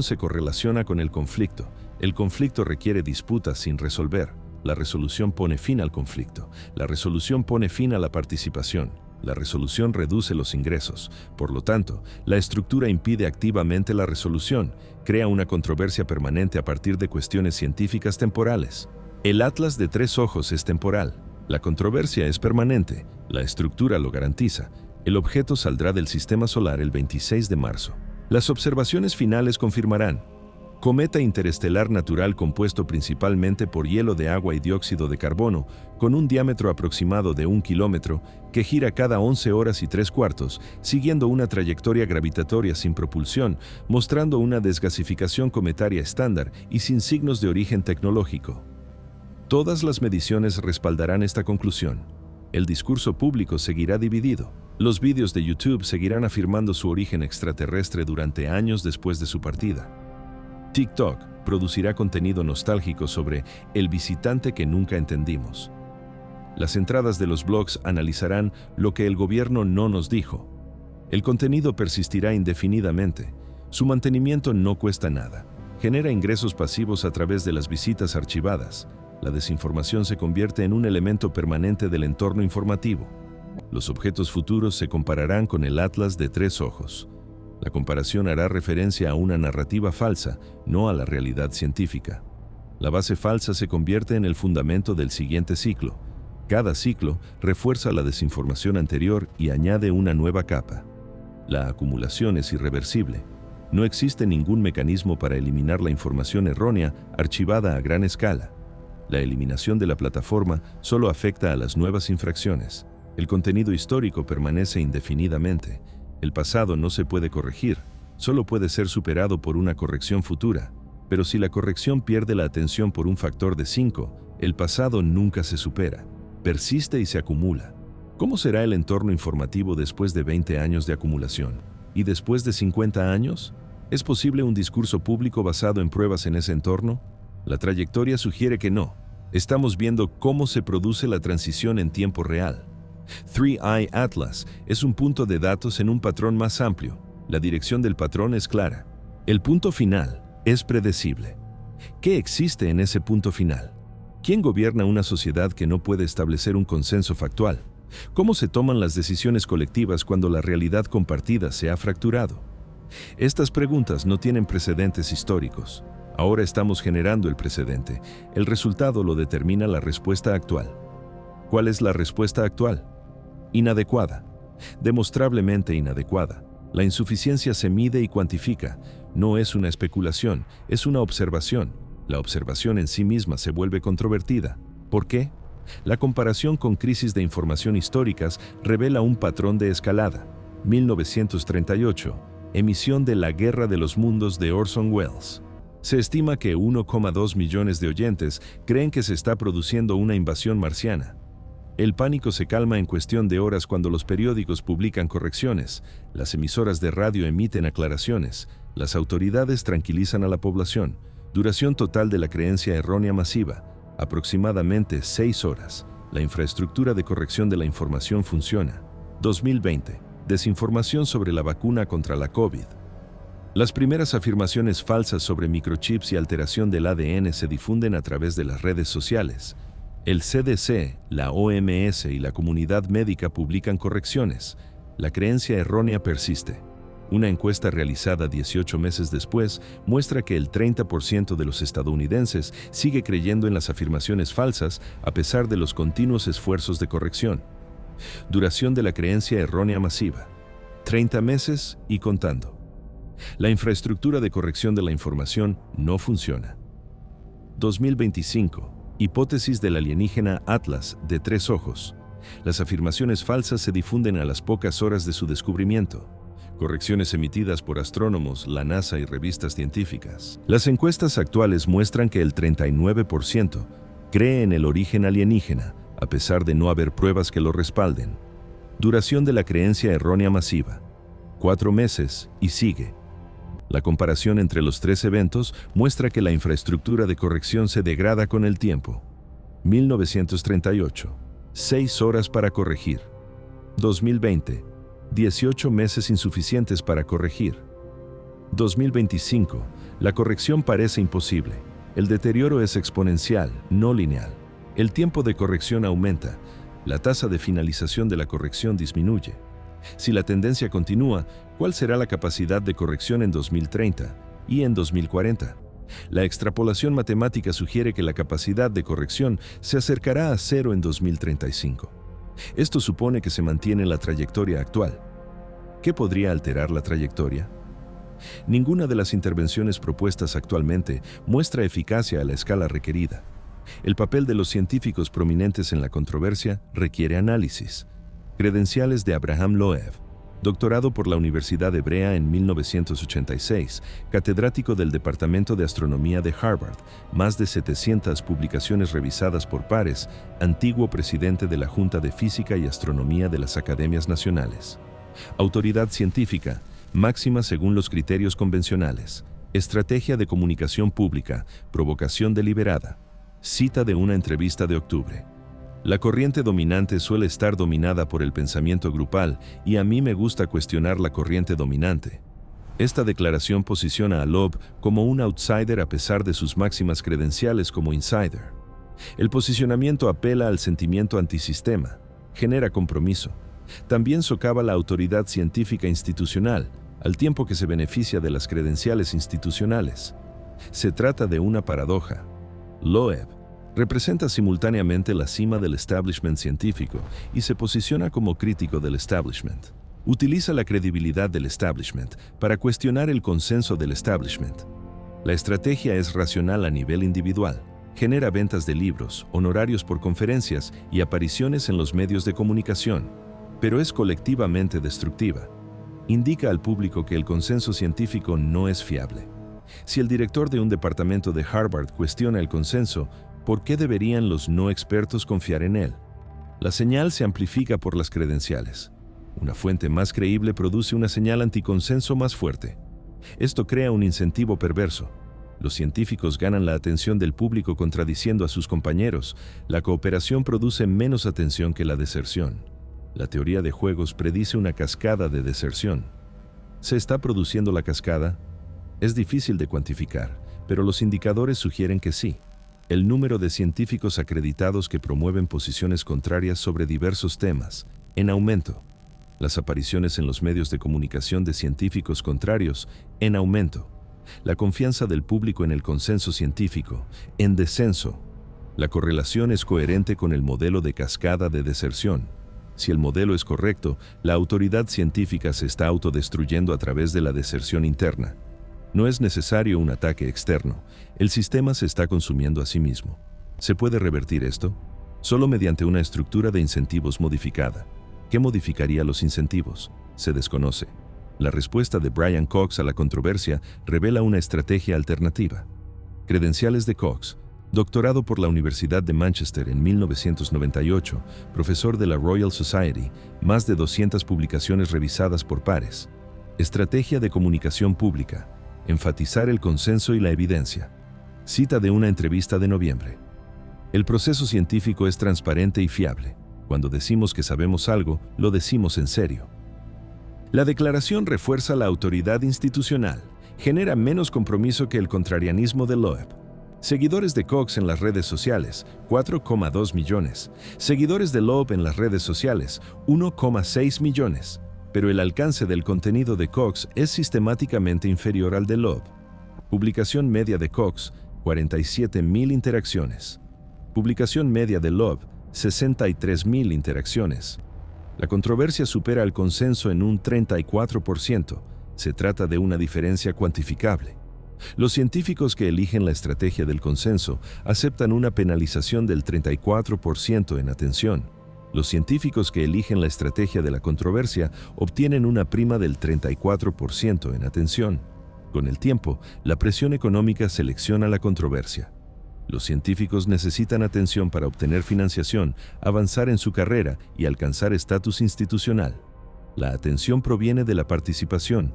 se correlaciona con el conflicto requiere disputas sin resolver. La resolución pone fin al conflicto, la resolución pone fin a la participación. La resolución reduce los ingresos. Por lo tanto, la estructura impide activamente la resolución, crea una controversia permanente a partir de cuestiones científicas temporales. El Atlas de tres ojos es temporal. La controversia es permanente. La estructura lo garantiza. El objeto saldrá del sistema solar el 26 de marzo. Las observaciones finales confirmarán. Cometa interestelar natural compuesto principalmente por hielo de agua y dióxido de carbono, con un diámetro aproximado de 1 kilómetro, que gira cada 11 horas y 3/4, siguiendo una trayectoria gravitatoria sin propulsión, mostrando una desgasificación cometaria estándar y sin signos de origen tecnológico. Todas las mediciones respaldarán esta conclusión. El discurso público seguirá dividido. Los vídeos de YouTube seguirán afirmando su origen extraterrestre durante años después de su partida. TikTok producirá contenido nostálgico sobre el visitante que nunca entendimos. Las entradas de los blogs analizarán lo que el gobierno no nos dijo. El contenido persistirá indefinidamente. Su mantenimiento no cuesta nada. Genera ingresos pasivos a través de las visitas archivadas. La desinformación se convierte en un elemento permanente del entorno informativo. Los objetos futuros se compararán con el Atlas de tres ojos. La comparación hará referencia a una narrativa falsa, no a la realidad científica. La base falsa se convierte en el fundamento del siguiente ciclo. Cada ciclo refuerza la desinformación anterior y añade una nueva capa. La acumulación es irreversible. No existe ningún mecanismo para eliminar la información errónea archivada a gran escala. La eliminación de la plataforma solo afecta a las nuevas infracciones. El contenido histórico permanece indefinidamente. El pasado no se puede corregir, solo puede ser superado por una corrección futura. Pero si la corrección pierde la atención por un factor de 5, el pasado nunca se supera, persiste y se acumula. ¿Cómo será el entorno informativo después de 20 años de acumulación? ¿Y después de 50 años? ¿Es posible un discurso público basado en pruebas en ese entorno? La trayectoria sugiere que no. Estamos viendo cómo se produce la transición en tiempo real. 3i Atlas es un punto de datos en un patrón más amplio. La dirección del patrón es clara. El punto final es predecible. ¿Qué existe en ese punto final? ¿Quién gobierna una sociedad que no puede establecer un consenso factual? ¿Cómo se toman las decisiones colectivas cuando la realidad compartida se ha fracturado? Estas preguntas no tienen precedentes históricos. Ahora estamos generando el precedente. El resultado lo determina la respuesta actual. ¿Cuál es la respuesta actual? Inadecuada. Demostrablemente inadecuada. La insuficiencia se mide y cuantifica. No es una especulación, es una observación. La observación en sí misma se vuelve controvertida. ¿Por qué? La comparación con crisis de información históricas revela un patrón de escalada. 1938. Emisión de La Guerra de los Mundos de Orson Welles. Se estima que 1,2 millones de oyentes creen que se está produciendo una invasión marciana. El pánico se calma en cuestión de horas cuando los periódicos publican correcciones, las emisoras de radio emiten aclaraciones, las autoridades tranquilizan a la población. Duración total de la creencia errónea masiva, aproximadamente 6 horas. La infraestructura de corrección de la información funciona. 2020. Desinformación sobre la vacuna contra la COVID. Las primeras afirmaciones falsas sobre microchips y alteración del ADN se difunden a través de las redes sociales. El CDC, la OMS y la comunidad médica publican correcciones. La creencia errónea persiste. Una encuesta realizada 18 meses después muestra que el 30% de los estadounidenses sigue creyendo en las afirmaciones falsas a pesar de los continuos esfuerzos de corrección. Duración de la creencia errónea masiva. 30 meses y contando. La infraestructura de corrección de la información no funciona. 2025. Hipótesis del alienígena Atlas de tres ojos. Las afirmaciones falsas se difunden a las pocas horas de su descubrimiento. Correcciones emitidas por astrónomos, la NASA y revistas científicas. Las encuestas actuales muestran que el 39% cree en el origen alienígena, a pesar de no haber pruebas que lo respalden. Duración de la creencia errónea masiva. 4 meses y sigue. La comparación entre los tres eventos muestra que la infraestructura de corrección se degrada con el tiempo. 1938. 6 horas para corregir. 2020. 18 meses insuficientes para corregir. 2025. La corrección parece imposible. El deterioro es exponencial, no lineal. El tiempo de corrección aumenta. La tasa de finalización de la corrección disminuye. Si la tendencia continúa, ¿cuál será la capacidad de corrección en 2030 y en 2040? La extrapolación matemática sugiere que la capacidad de corrección se acercará a cero en 2035. Esto supone que se mantiene la trayectoria actual. ¿Qué podría alterar la trayectoria? Ninguna de las intervenciones propuestas actualmente muestra eficacia a la escala requerida. El papel de los científicos prominentes en la controversia requiere análisis. Credenciales de Abraham Loew, doctorado por la Universidad Hebrea en 1986, catedrático del Departamento de Astronomía de Harvard, más de 700 publicaciones revisadas por pares, antiguo presidente de la Junta de Física y Astronomía de las Academias Nacionales. Autoridad científica, máxima según los criterios convencionales. Estrategia de comunicación pública, provocación deliberada. Cita de una entrevista de octubre. La corriente dominante suele estar dominada por el pensamiento grupal y a mí me gusta cuestionar la corriente dominante. Esta declaración posiciona a Loeb como un outsider a pesar de sus máximas credenciales como insider. El posicionamiento apela al sentimiento antisistema, genera compromiso. También socava la autoridad científica institucional, al tiempo que se beneficia de las credenciales institucionales. Se trata de una paradoja. Loeb representa simultáneamente la cima del establishment científico y se posiciona como crítico del establishment. Utiliza la credibilidad del establishment para cuestionar el consenso del establishment. La estrategia es racional a nivel individual. Genera ventas de libros, honorarios por conferencias y apariciones en los medios de comunicación, pero es colectivamente destructiva. Indica al público que el consenso científico no es fiable. Si el director de un departamento de Harvard cuestiona el consenso, ¿por qué deberían los no expertos confiar en él? La señal se amplifica por las credenciales. Una fuente más creíble produce una señal anticonsenso más fuerte. Esto crea un incentivo perverso. Los científicos ganan la atención del público contradiciendo a sus compañeros. La cooperación produce menos atención que la deserción. La teoría de juegos predice una cascada de deserción. ¿Se está produciendo la cascada? Es difícil de cuantificar, pero los indicadores sugieren que sí. El número de científicos acreditados que promueven posiciones contrarias sobre diversos temas, en aumento. Las apariciones en los medios de comunicación de científicos contrarios, en aumento. La confianza del público en el consenso científico, en descenso. La correlación es coherente con el modelo de cascada de deserción. Si el modelo es correcto, la autoridad científica se está autodestruyendo a través de la deserción interna. No es necesario un ataque externo. El sistema se está consumiendo a sí mismo. ¿Se puede revertir esto? Solo mediante una estructura de incentivos modificada. ¿Qué modificaría los incentivos? Se desconoce. La respuesta de Brian Cox a la controversia revela una estrategia alternativa. Credenciales de Cox. Doctorado por la Universidad de Manchester en 1998, profesor de la Royal Society, más de 200 publicaciones revisadas por pares. Estrategia de comunicación pública. Enfatizar el consenso y la evidencia. Cita de una entrevista de noviembre. El proceso científico es transparente y fiable. Cuando decimos que sabemos algo, lo decimos en serio. La declaración refuerza la autoridad institucional. Genera menos compromiso que el contrarianismo de Loeb. Seguidores de Cox en las redes sociales, 4,2 millones. Seguidores de Loeb en las redes sociales, 1,6 millones. Pero el alcance del contenido de Cox es sistemáticamente inferior al de Loeb. Publicación media de Cox, 47,000 interacciones. Publicación media de Loeb, 63,000 interacciones. La controversia supera el consenso en un 34%. Se trata de una diferencia cuantificable. Los científicos que eligen la estrategia del consenso aceptan una penalización del 34% en atención. Los científicos que eligen la estrategia de la controversia obtienen una prima del 34% en atención. Con el tiempo, la presión económica selecciona la controversia. Los científicos necesitan atención para obtener financiación, avanzar en su carrera y alcanzar estatus institucional. La atención proviene de la participación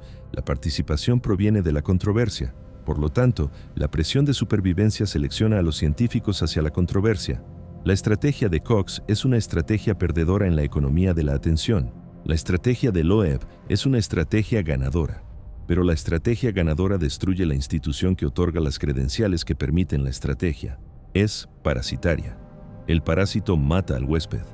proviene de la controversia. Por lo tanto, la presión de supervivencia selecciona a los científicos hacia la controversia. La estrategia de Cox es una estrategia perdedora en la economía de la atención. La estrategia de Loeb es una estrategia ganadora. Pero la estrategia ganadora destruye la institución que otorga las credenciales que permiten la estrategia. Es parasitaria. El parásito mata al huésped.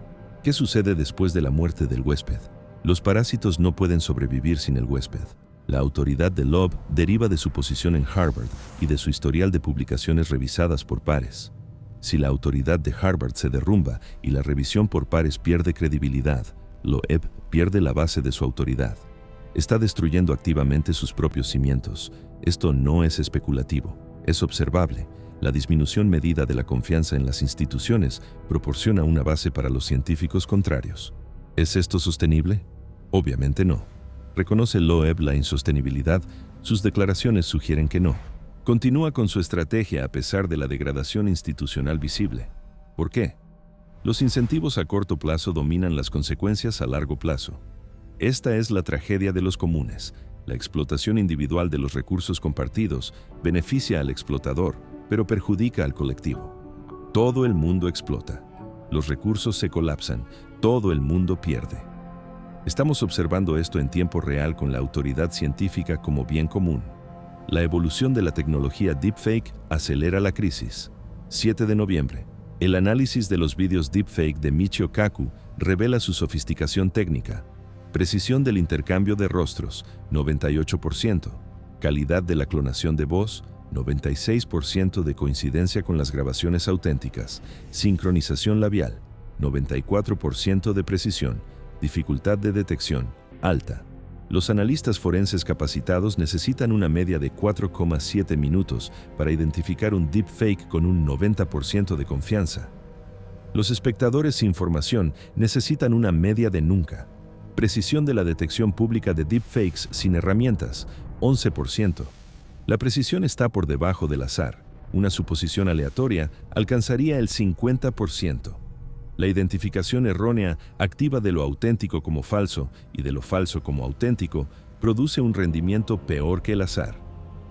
¿Qué sucede después de la muerte del huésped? Los parásitos no pueden sobrevivir sin el huésped. La autoridad de Loeb deriva de su posición en Harvard y de su historial de publicaciones revisadas por pares. Si la autoridad de Harvard se derrumba y la revisión por pares pierde credibilidad, Loeb pierde la base de su autoridad. Está destruyendo activamente sus propios cimientos. Esto no es especulativo, es observable. La disminución medida de la confianza en las instituciones proporciona una base para los científicos contrarios. ¿Es esto sostenible? Obviamente no. ¿Reconoce Loeb la insostenibilidad? Sus declaraciones sugieren que no. Continúa con su estrategia a pesar de la degradación institucional visible. ¿Por qué? Los incentivos a corto plazo dominan las consecuencias a largo plazo. Esta es la tragedia de los comunes. La explotación individual de los recursos compartidos beneficia al explotador, pero perjudica al colectivo. Todo el mundo explota. los recursos se colapsan, todo el mundo pierde. Estamos observando esto en tiempo real con la autoridad científica como bien común. La evolución de la tecnología deepfake acelera la crisis. 7 de noviembre. El análisis de los vídeos deepfake de Michio Kaku revela su sofisticación técnica. Precisión del intercambio de rostros, 98%. Calidad de la clonación de voz, 96% de coincidencia con las grabaciones auténticas. Sincronización labial, 94% de precisión. Dificultad de detección, alta. Los analistas forenses capacitados necesitan una media de 4,7 minutos para identificar un deepfake con un 90% de confianza. Los espectadores sin formación necesitan una media de nunca. Precisión de la detección pública de deepfakes sin herramientas, 11%. La precisión está por debajo del azar. Una suposición aleatoria alcanzaría el 50%. La identificación errónea activa de lo auténtico como falso y de lo falso como auténtico produce un rendimiento peor que el azar.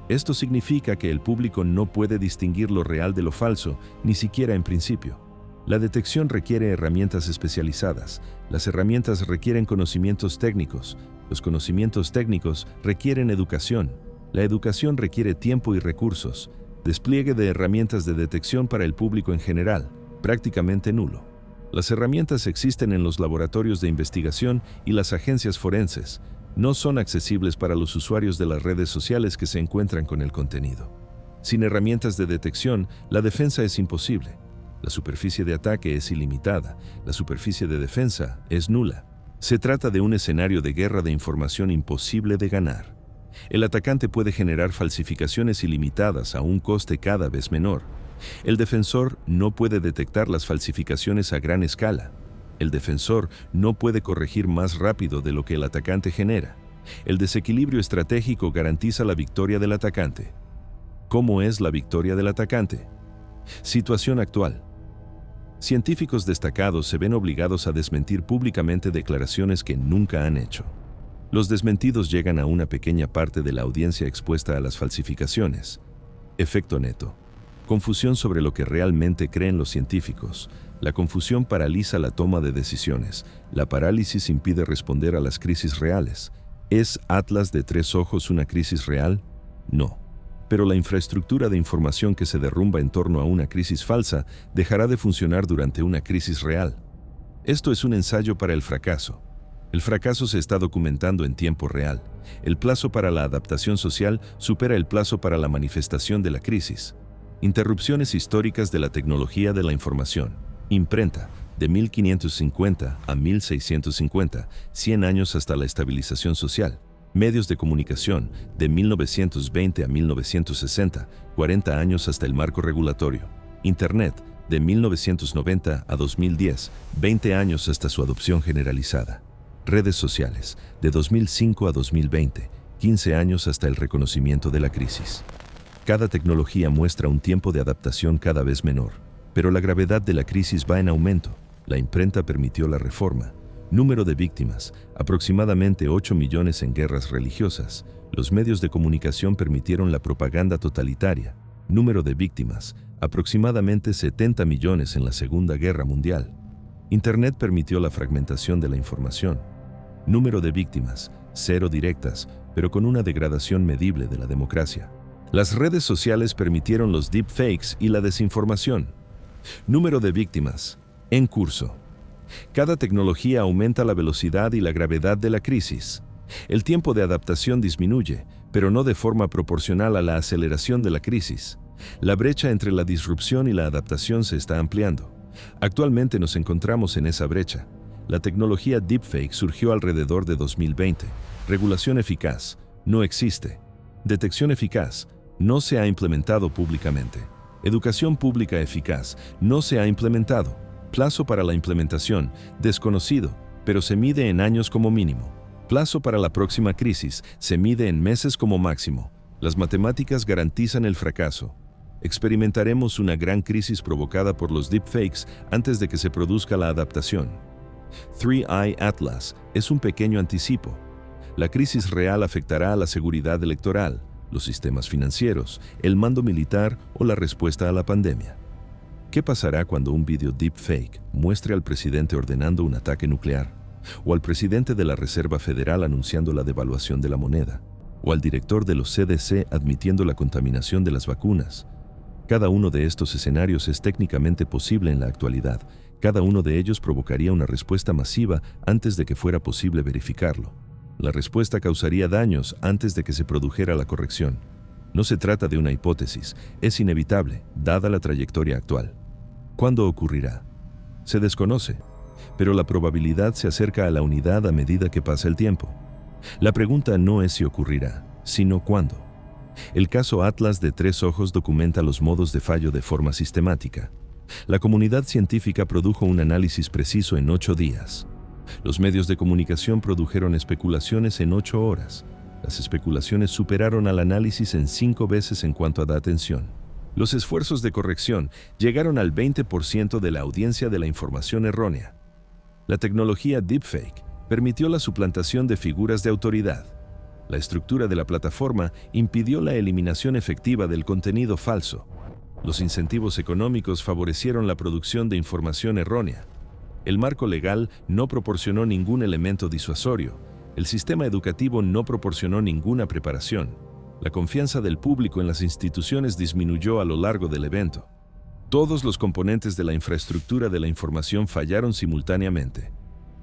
Esto significa que el público no puede distinguir lo real de lo falso, ni siquiera en principio. La detección requiere herramientas especializadas. Las herramientas requieren conocimientos técnicos. Los conocimientos técnicos requieren educación. La educación requiere tiempo y recursos. Despliegue de herramientas de detección para el público en general, prácticamente nulo. Las herramientas existen en los laboratorios de investigación y las agencias forenses. No son accesibles para los usuarios de las redes sociales que se encuentran con el contenido. Sin herramientas de detección, la defensa es imposible. La superficie de ataque es ilimitada. La superficie de defensa es nula. Se trata de un escenario de guerra de información imposible de ganar. El atacante puede generar falsificaciones ilimitadas a un coste cada vez menor. El defensor no puede detectar las falsificaciones a gran escala. El defensor no puede corregir más rápido de lo que el atacante genera. El desequilibrio estratégico garantiza la victoria del atacante. ¿Cómo es la victoria del atacante? Situación actual. Científicos destacados se ven obligados a desmentir públicamente declaraciones que nunca han hecho. Los desmentidos llegan a una pequeña parte de la audiencia expuesta a las falsificaciones. Efecto neto. Confusión sobre lo que realmente creen los científicos. La confusión paraliza la toma de decisiones. La parálisis impide responder a las crisis reales. ¿Es Atlas de tres ojos una crisis real? No. Pero la infraestructura de información que se derrumba en torno a una crisis falsa dejará de funcionar durante una crisis real. Esto es un ensayo para el fracaso. El fracaso se está documentando en tiempo real. El plazo para la adaptación social supera el plazo para la manifestación de la crisis. Interrupciones históricas de la tecnología de la información. Imprenta, de 1550 a 1650, 100 años hasta la estabilización social. Medios de comunicación, de 1920 a 1960, 40 años hasta el marco regulatorio. Internet, de 1990 a 2010, 20 años hasta su adopción generalizada. Redes sociales, de 2005 a 2020, 15 años hasta el reconocimiento de la crisis. Cada tecnología muestra un tiempo de adaptación cada vez menor, pero la gravedad de la crisis va en aumento. La imprenta permitió la reforma. Número de víctimas, aproximadamente 8 millones en guerras religiosas. Los medios de comunicación permitieron la propaganda totalitaria. Número de víctimas, aproximadamente 70 millones en la Segunda Guerra Mundial. Internet permitió la fragmentación de la información. Número de víctimas, 0 directas, pero con una degradación medible de la democracia. Las redes sociales permitieron los deepfakes y la desinformación. Número de víctimas, en curso. Cada tecnología aumenta la velocidad y la gravedad de la crisis. El tiempo de adaptación disminuye, pero no de forma proporcional a la aceleración de la crisis. La brecha entre la disrupción y la adaptación se está ampliando. Actualmente nos encontramos en esa brecha. La tecnología deepfake surgió alrededor de 2020. Regulación eficaz, no existe. Detección eficaz, no se ha implementado públicamente. Educación pública eficaz, no se ha implementado. Plazo para la implementación, desconocido, pero se mide en años como mínimo. Plazo para la próxima crisis, se mide en meses como máximo. Las matemáticas garantizan el fracaso. Experimentaremos una gran crisis provocada por los deepfakes antes de que se produzca la adaptación. 3i Atlas es un pequeño anticipo. La crisis real afectará a la seguridad electoral, los sistemas financieros, el mando militar o la respuesta a la pandemia. ¿Qué pasará cuando un video deepfake muestre al presidente ordenando un ataque nuclear? ¿O al presidente de la Reserva Federal anunciando la devaluación de la moneda? ¿O al director de los CDC admitiendo la contaminación de las vacunas? Cada uno de estos escenarios es técnicamente posible en la actualidad. Cada uno de ellos provocaría una respuesta masiva antes de que fuera posible verificarlo. La respuesta causaría daños antes de que se produjera la corrección. No se trata de una hipótesis, es inevitable, dada la trayectoria actual. ¿Cuándo ocurrirá? Se desconoce, pero la probabilidad se acerca a la unidad a medida que pasa el tiempo. La pregunta no es si ocurrirá, sino cuándo. El caso Atlas de Tres Ojos documenta los modos de fallo de forma sistemática. La comunidad científica produjo un análisis preciso en 8 días. Los medios de comunicación produjeron especulaciones en 8 horas. Las especulaciones superaron al análisis en 5 veces en cuanto a la atención. Los esfuerzos de corrección llegaron al 20% de la audiencia de la información errónea. La tecnología deepfake permitió la suplantación de figuras de autoridad. La estructura de la plataforma impidió la eliminación efectiva del contenido falso. Los incentivos económicos favorecieron la producción de información errónea. El marco legal no proporcionó ningún elemento disuasorio. El sistema educativo no proporcionó ninguna preparación. La confianza del público en las instituciones disminuyó a lo largo del evento. Todos los componentes de la infraestructura de la información fallaron simultáneamente.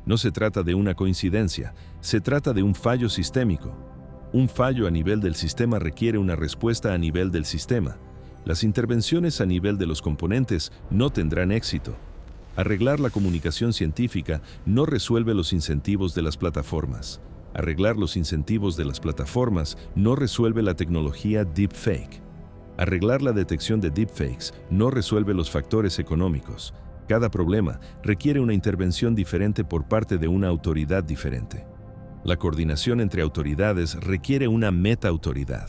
No se trata de una coincidencia, se trata de un fallo sistémico. Un fallo a nivel del sistema requiere una respuesta a nivel del sistema. Las intervenciones a nivel de los componentes no tendrán éxito. Arreglar la comunicación científica no resuelve los incentivos de las plataformas. Arreglar los incentivos de las plataformas no resuelve la tecnología deepfake. Arreglar la detección de deepfakes no resuelve los factores económicos. Cada problema requiere una intervención diferente por parte de una autoridad diferente. La coordinación entre autoridades requiere una metaautoridad.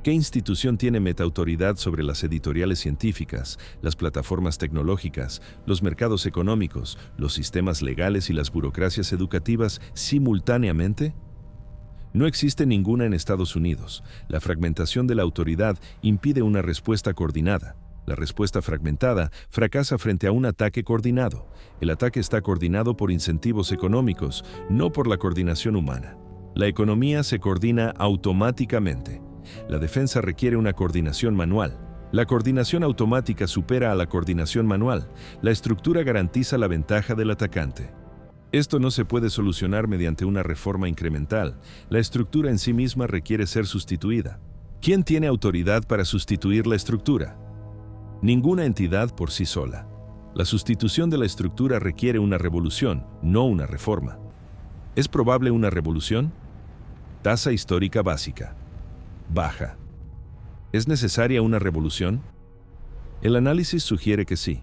¿Qué institución tiene metaautoridad sobre las editoriales científicas, las plataformas tecnológicas, los mercados económicos, los sistemas legales y las burocracias educativas simultáneamente? No existe ninguna en Estados Unidos. La fragmentación de la autoridad impide una respuesta coordinada. La respuesta fragmentada fracasa frente a un ataque coordinado. El ataque está coordinado por incentivos económicos, no por la coordinación humana. La economía se coordina automáticamente. La defensa requiere una coordinación manual. La coordinación automática supera a la coordinación manual. La estructura garantiza la ventaja del atacante. Esto no se puede solucionar mediante una reforma incremental. La estructura en sí misma requiere ser sustituida. ¿Quién tiene autoridad para sustituir la estructura? Ninguna entidad por sí sola. La sustitución de la estructura requiere una revolución, no una reforma. ¿Es probable una revolución? Tasa histórica básica. Baja. ¿Es necesaria una revolución? El análisis sugiere que sí.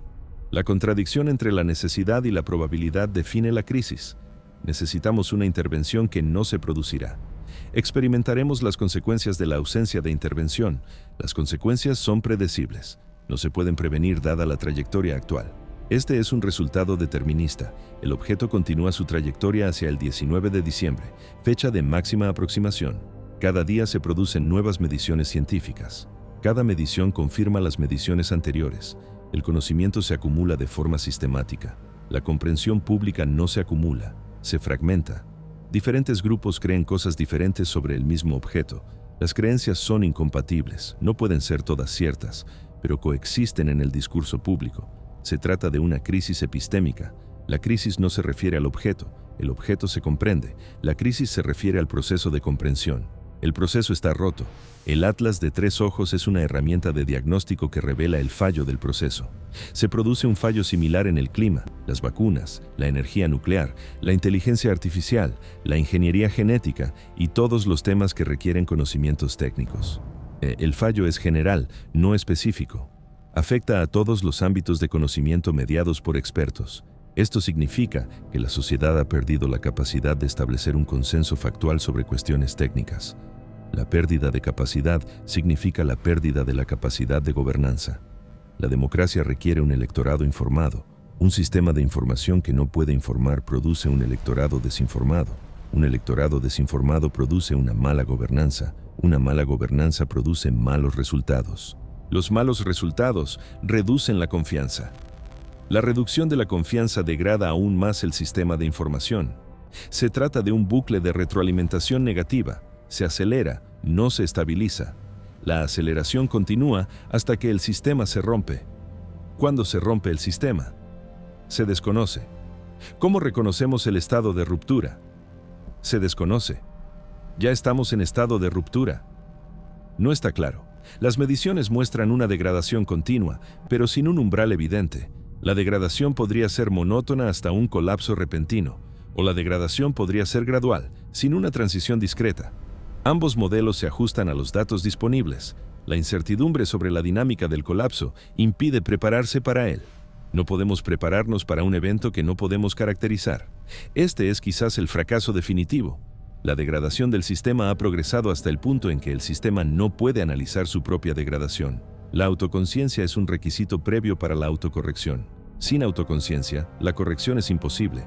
La contradicción entre la necesidad y la probabilidad define la crisis. Necesitamos una intervención que no se producirá. Experimentaremos las consecuencias de la ausencia de intervención. Las consecuencias son predecibles. No se pueden prevenir dada la trayectoria actual. Este es un resultado determinista. El objeto continúa su trayectoria hacia el 19 de diciembre, fecha de máxima aproximación. Cada día se producen nuevas mediciones científicas. Cada medición confirma las mediciones anteriores. El conocimiento se acumula de forma sistemática. La comprensión pública no se acumula, se fragmenta. Diferentes grupos creen cosas diferentes sobre el mismo objeto. Las creencias son incompatibles, no pueden ser todas ciertas, pero coexisten en el discurso público. Se trata de una crisis epistémica. La crisis no se refiere al objeto, el objeto se comprende. La crisis se refiere al proceso de comprensión. El proceso está roto. El Atlas de Tres Ojos es una herramienta de diagnóstico que revela el fallo del proceso. Se produce un fallo similar en el clima, las vacunas, la energía nuclear, la inteligencia artificial, la ingeniería genética y todos los temas que requieren conocimientos técnicos. El fallo es general, no específico. Afecta a todos los ámbitos de conocimiento mediados por expertos. Esto significa que la sociedad ha perdido la capacidad de establecer un consenso factual sobre cuestiones técnicas. La pérdida de capacidad significa la pérdida de la capacidad de gobernanza. La democracia requiere un electorado informado. Un sistema de información que no puede informar produce un electorado desinformado. Un electorado desinformado produce una mala gobernanza. Una mala gobernanza produce malos resultados. Los malos resultados reducen la confianza. La reducción de la confianza degrada aún más el sistema de información. Se trata de un bucle de retroalimentación negativa. Se acelera, no se estabiliza. La aceleración continúa hasta que el sistema se rompe. ¿Cuándo se rompe el sistema? Se desconoce. ¿Cómo reconocemos el estado de ruptura? Se desconoce. Ya estamos en estado de ruptura. No está claro. Las mediciones muestran una degradación continua, pero sin un umbral evidente. La degradación podría ser monótona hasta un colapso repentino, o la degradación podría ser gradual, sin una transición discreta. Ambos modelos se ajustan a los datos disponibles. La incertidumbre sobre la dinámica del colapso impide prepararse para él. No podemos prepararnos para un evento que no podemos caracterizar. Este es quizás el fracaso definitivo. La degradación del sistema ha progresado hasta el punto en que el sistema no puede analizar su propia degradación. La autoconciencia es un requisito previo para la autocorrección. Sin autoconciencia, la corrección es imposible.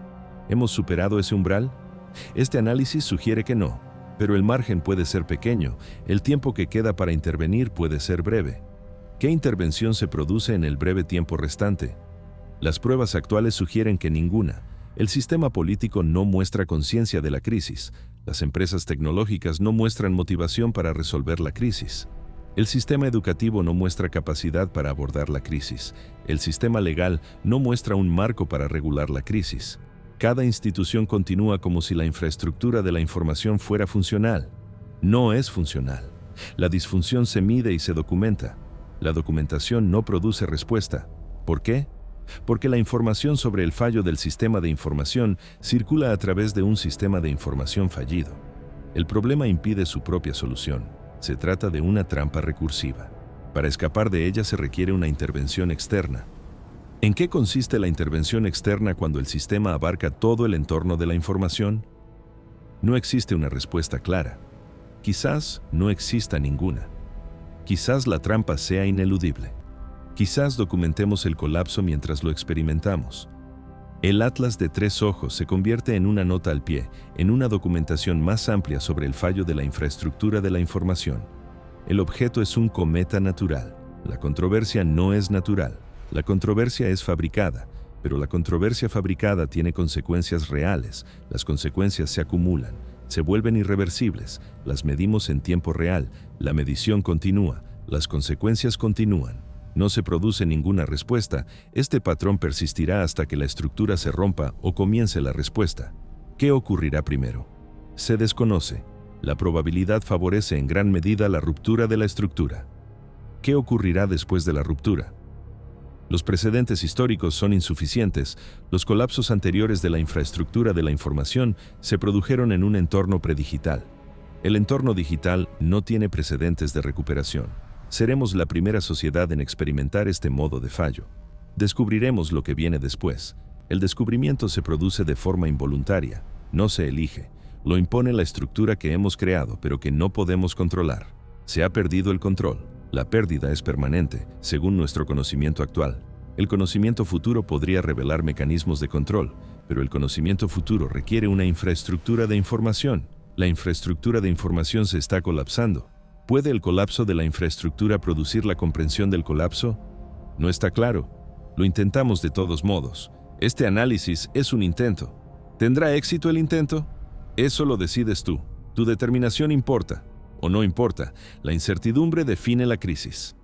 ¿Hemos superado ese umbral? Este análisis sugiere que no, pero el margen puede ser pequeño, el tiempo que queda para intervenir puede ser breve. ¿Qué intervención se produce en el breve tiempo restante? Las pruebas actuales sugieren que ninguna. El sistema político no muestra conciencia de la crisis. Las empresas tecnológicas no muestran motivación para resolver la crisis. El sistema educativo no muestra capacidad para abordar la crisis. El sistema legal no muestra un marco para regular la crisis. Cada institución continúa como si la infraestructura de la información fuera funcional. No es funcional. La disfunción se mide y se documenta. La documentación no produce respuesta. ¿Por qué? Porque la información sobre el fallo del sistema de información circula a través de un sistema de información fallido. El problema impide su propia solución. Se trata de una trampa recursiva. Para escapar de ella se requiere una intervención externa. ¿En qué consiste la intervención externa cuando el sistema abarca todo el entorno de la información? No existe una respuesta clara. Quizás no exista ninguna. Quizás la trampa sea ineludible. Quizás documentemos el colapso mientras lo experimentamos. El Atlas de tres ojos se convierte en una nota al pie, en una documentación más amplia sobre el fallo de la infraestructura de la información. El objeto es un cometa natural. La controversia no es natural. La controversia es fabricada, pero la controversia fabricada tiene consecuencias reales. Las consecuencias se acumulan, se vuelven irreversibles, las medimos en tiempo real, la medición continúa, las consecuencias continúan. No se produce ninguna respuesta, este patrón persistirá hasta que la estructura se rompa o comience la respuesta. ¿Qué ocurrirá primero? Se desconoce. La probabilidad favorece en gran medida la ruptura de la estructura. ¿Qué ocurrirá después de la ruptura? Los precedentes históricos son insuficientes. Los colapsos anteriores de la infraestructura de la información se produjeron en un entorno predigital. El entorno digital no tiene precedentes de recuperación. Seremos la primera sociedad en experimentar este modo de fallo. Descubriremos lo que viene después. El descubrimiento se produce de forma involuntaria, no se elige. Lo impone la estructura que hemos creado, pero que no podemos controlar. Se ha perdido el control. La pérdida es permanente, según nuestro conocimiento actual. El conocimiento futuro podría revelar mecanismos de control, pero el conocimiento futuro requiere una infraestructura de información. La infraestructura de información se está colapsando. ¿Puede el colapso de la infraestructura producir la comprensión del colapso? No está claro. Lo intentamos de todos modos. Este análisis es un intento. ¿Tendrá éxito el intento? Eso lo decides tú. Tu determinación importa, o no importa. La incertidumbre define la crisis.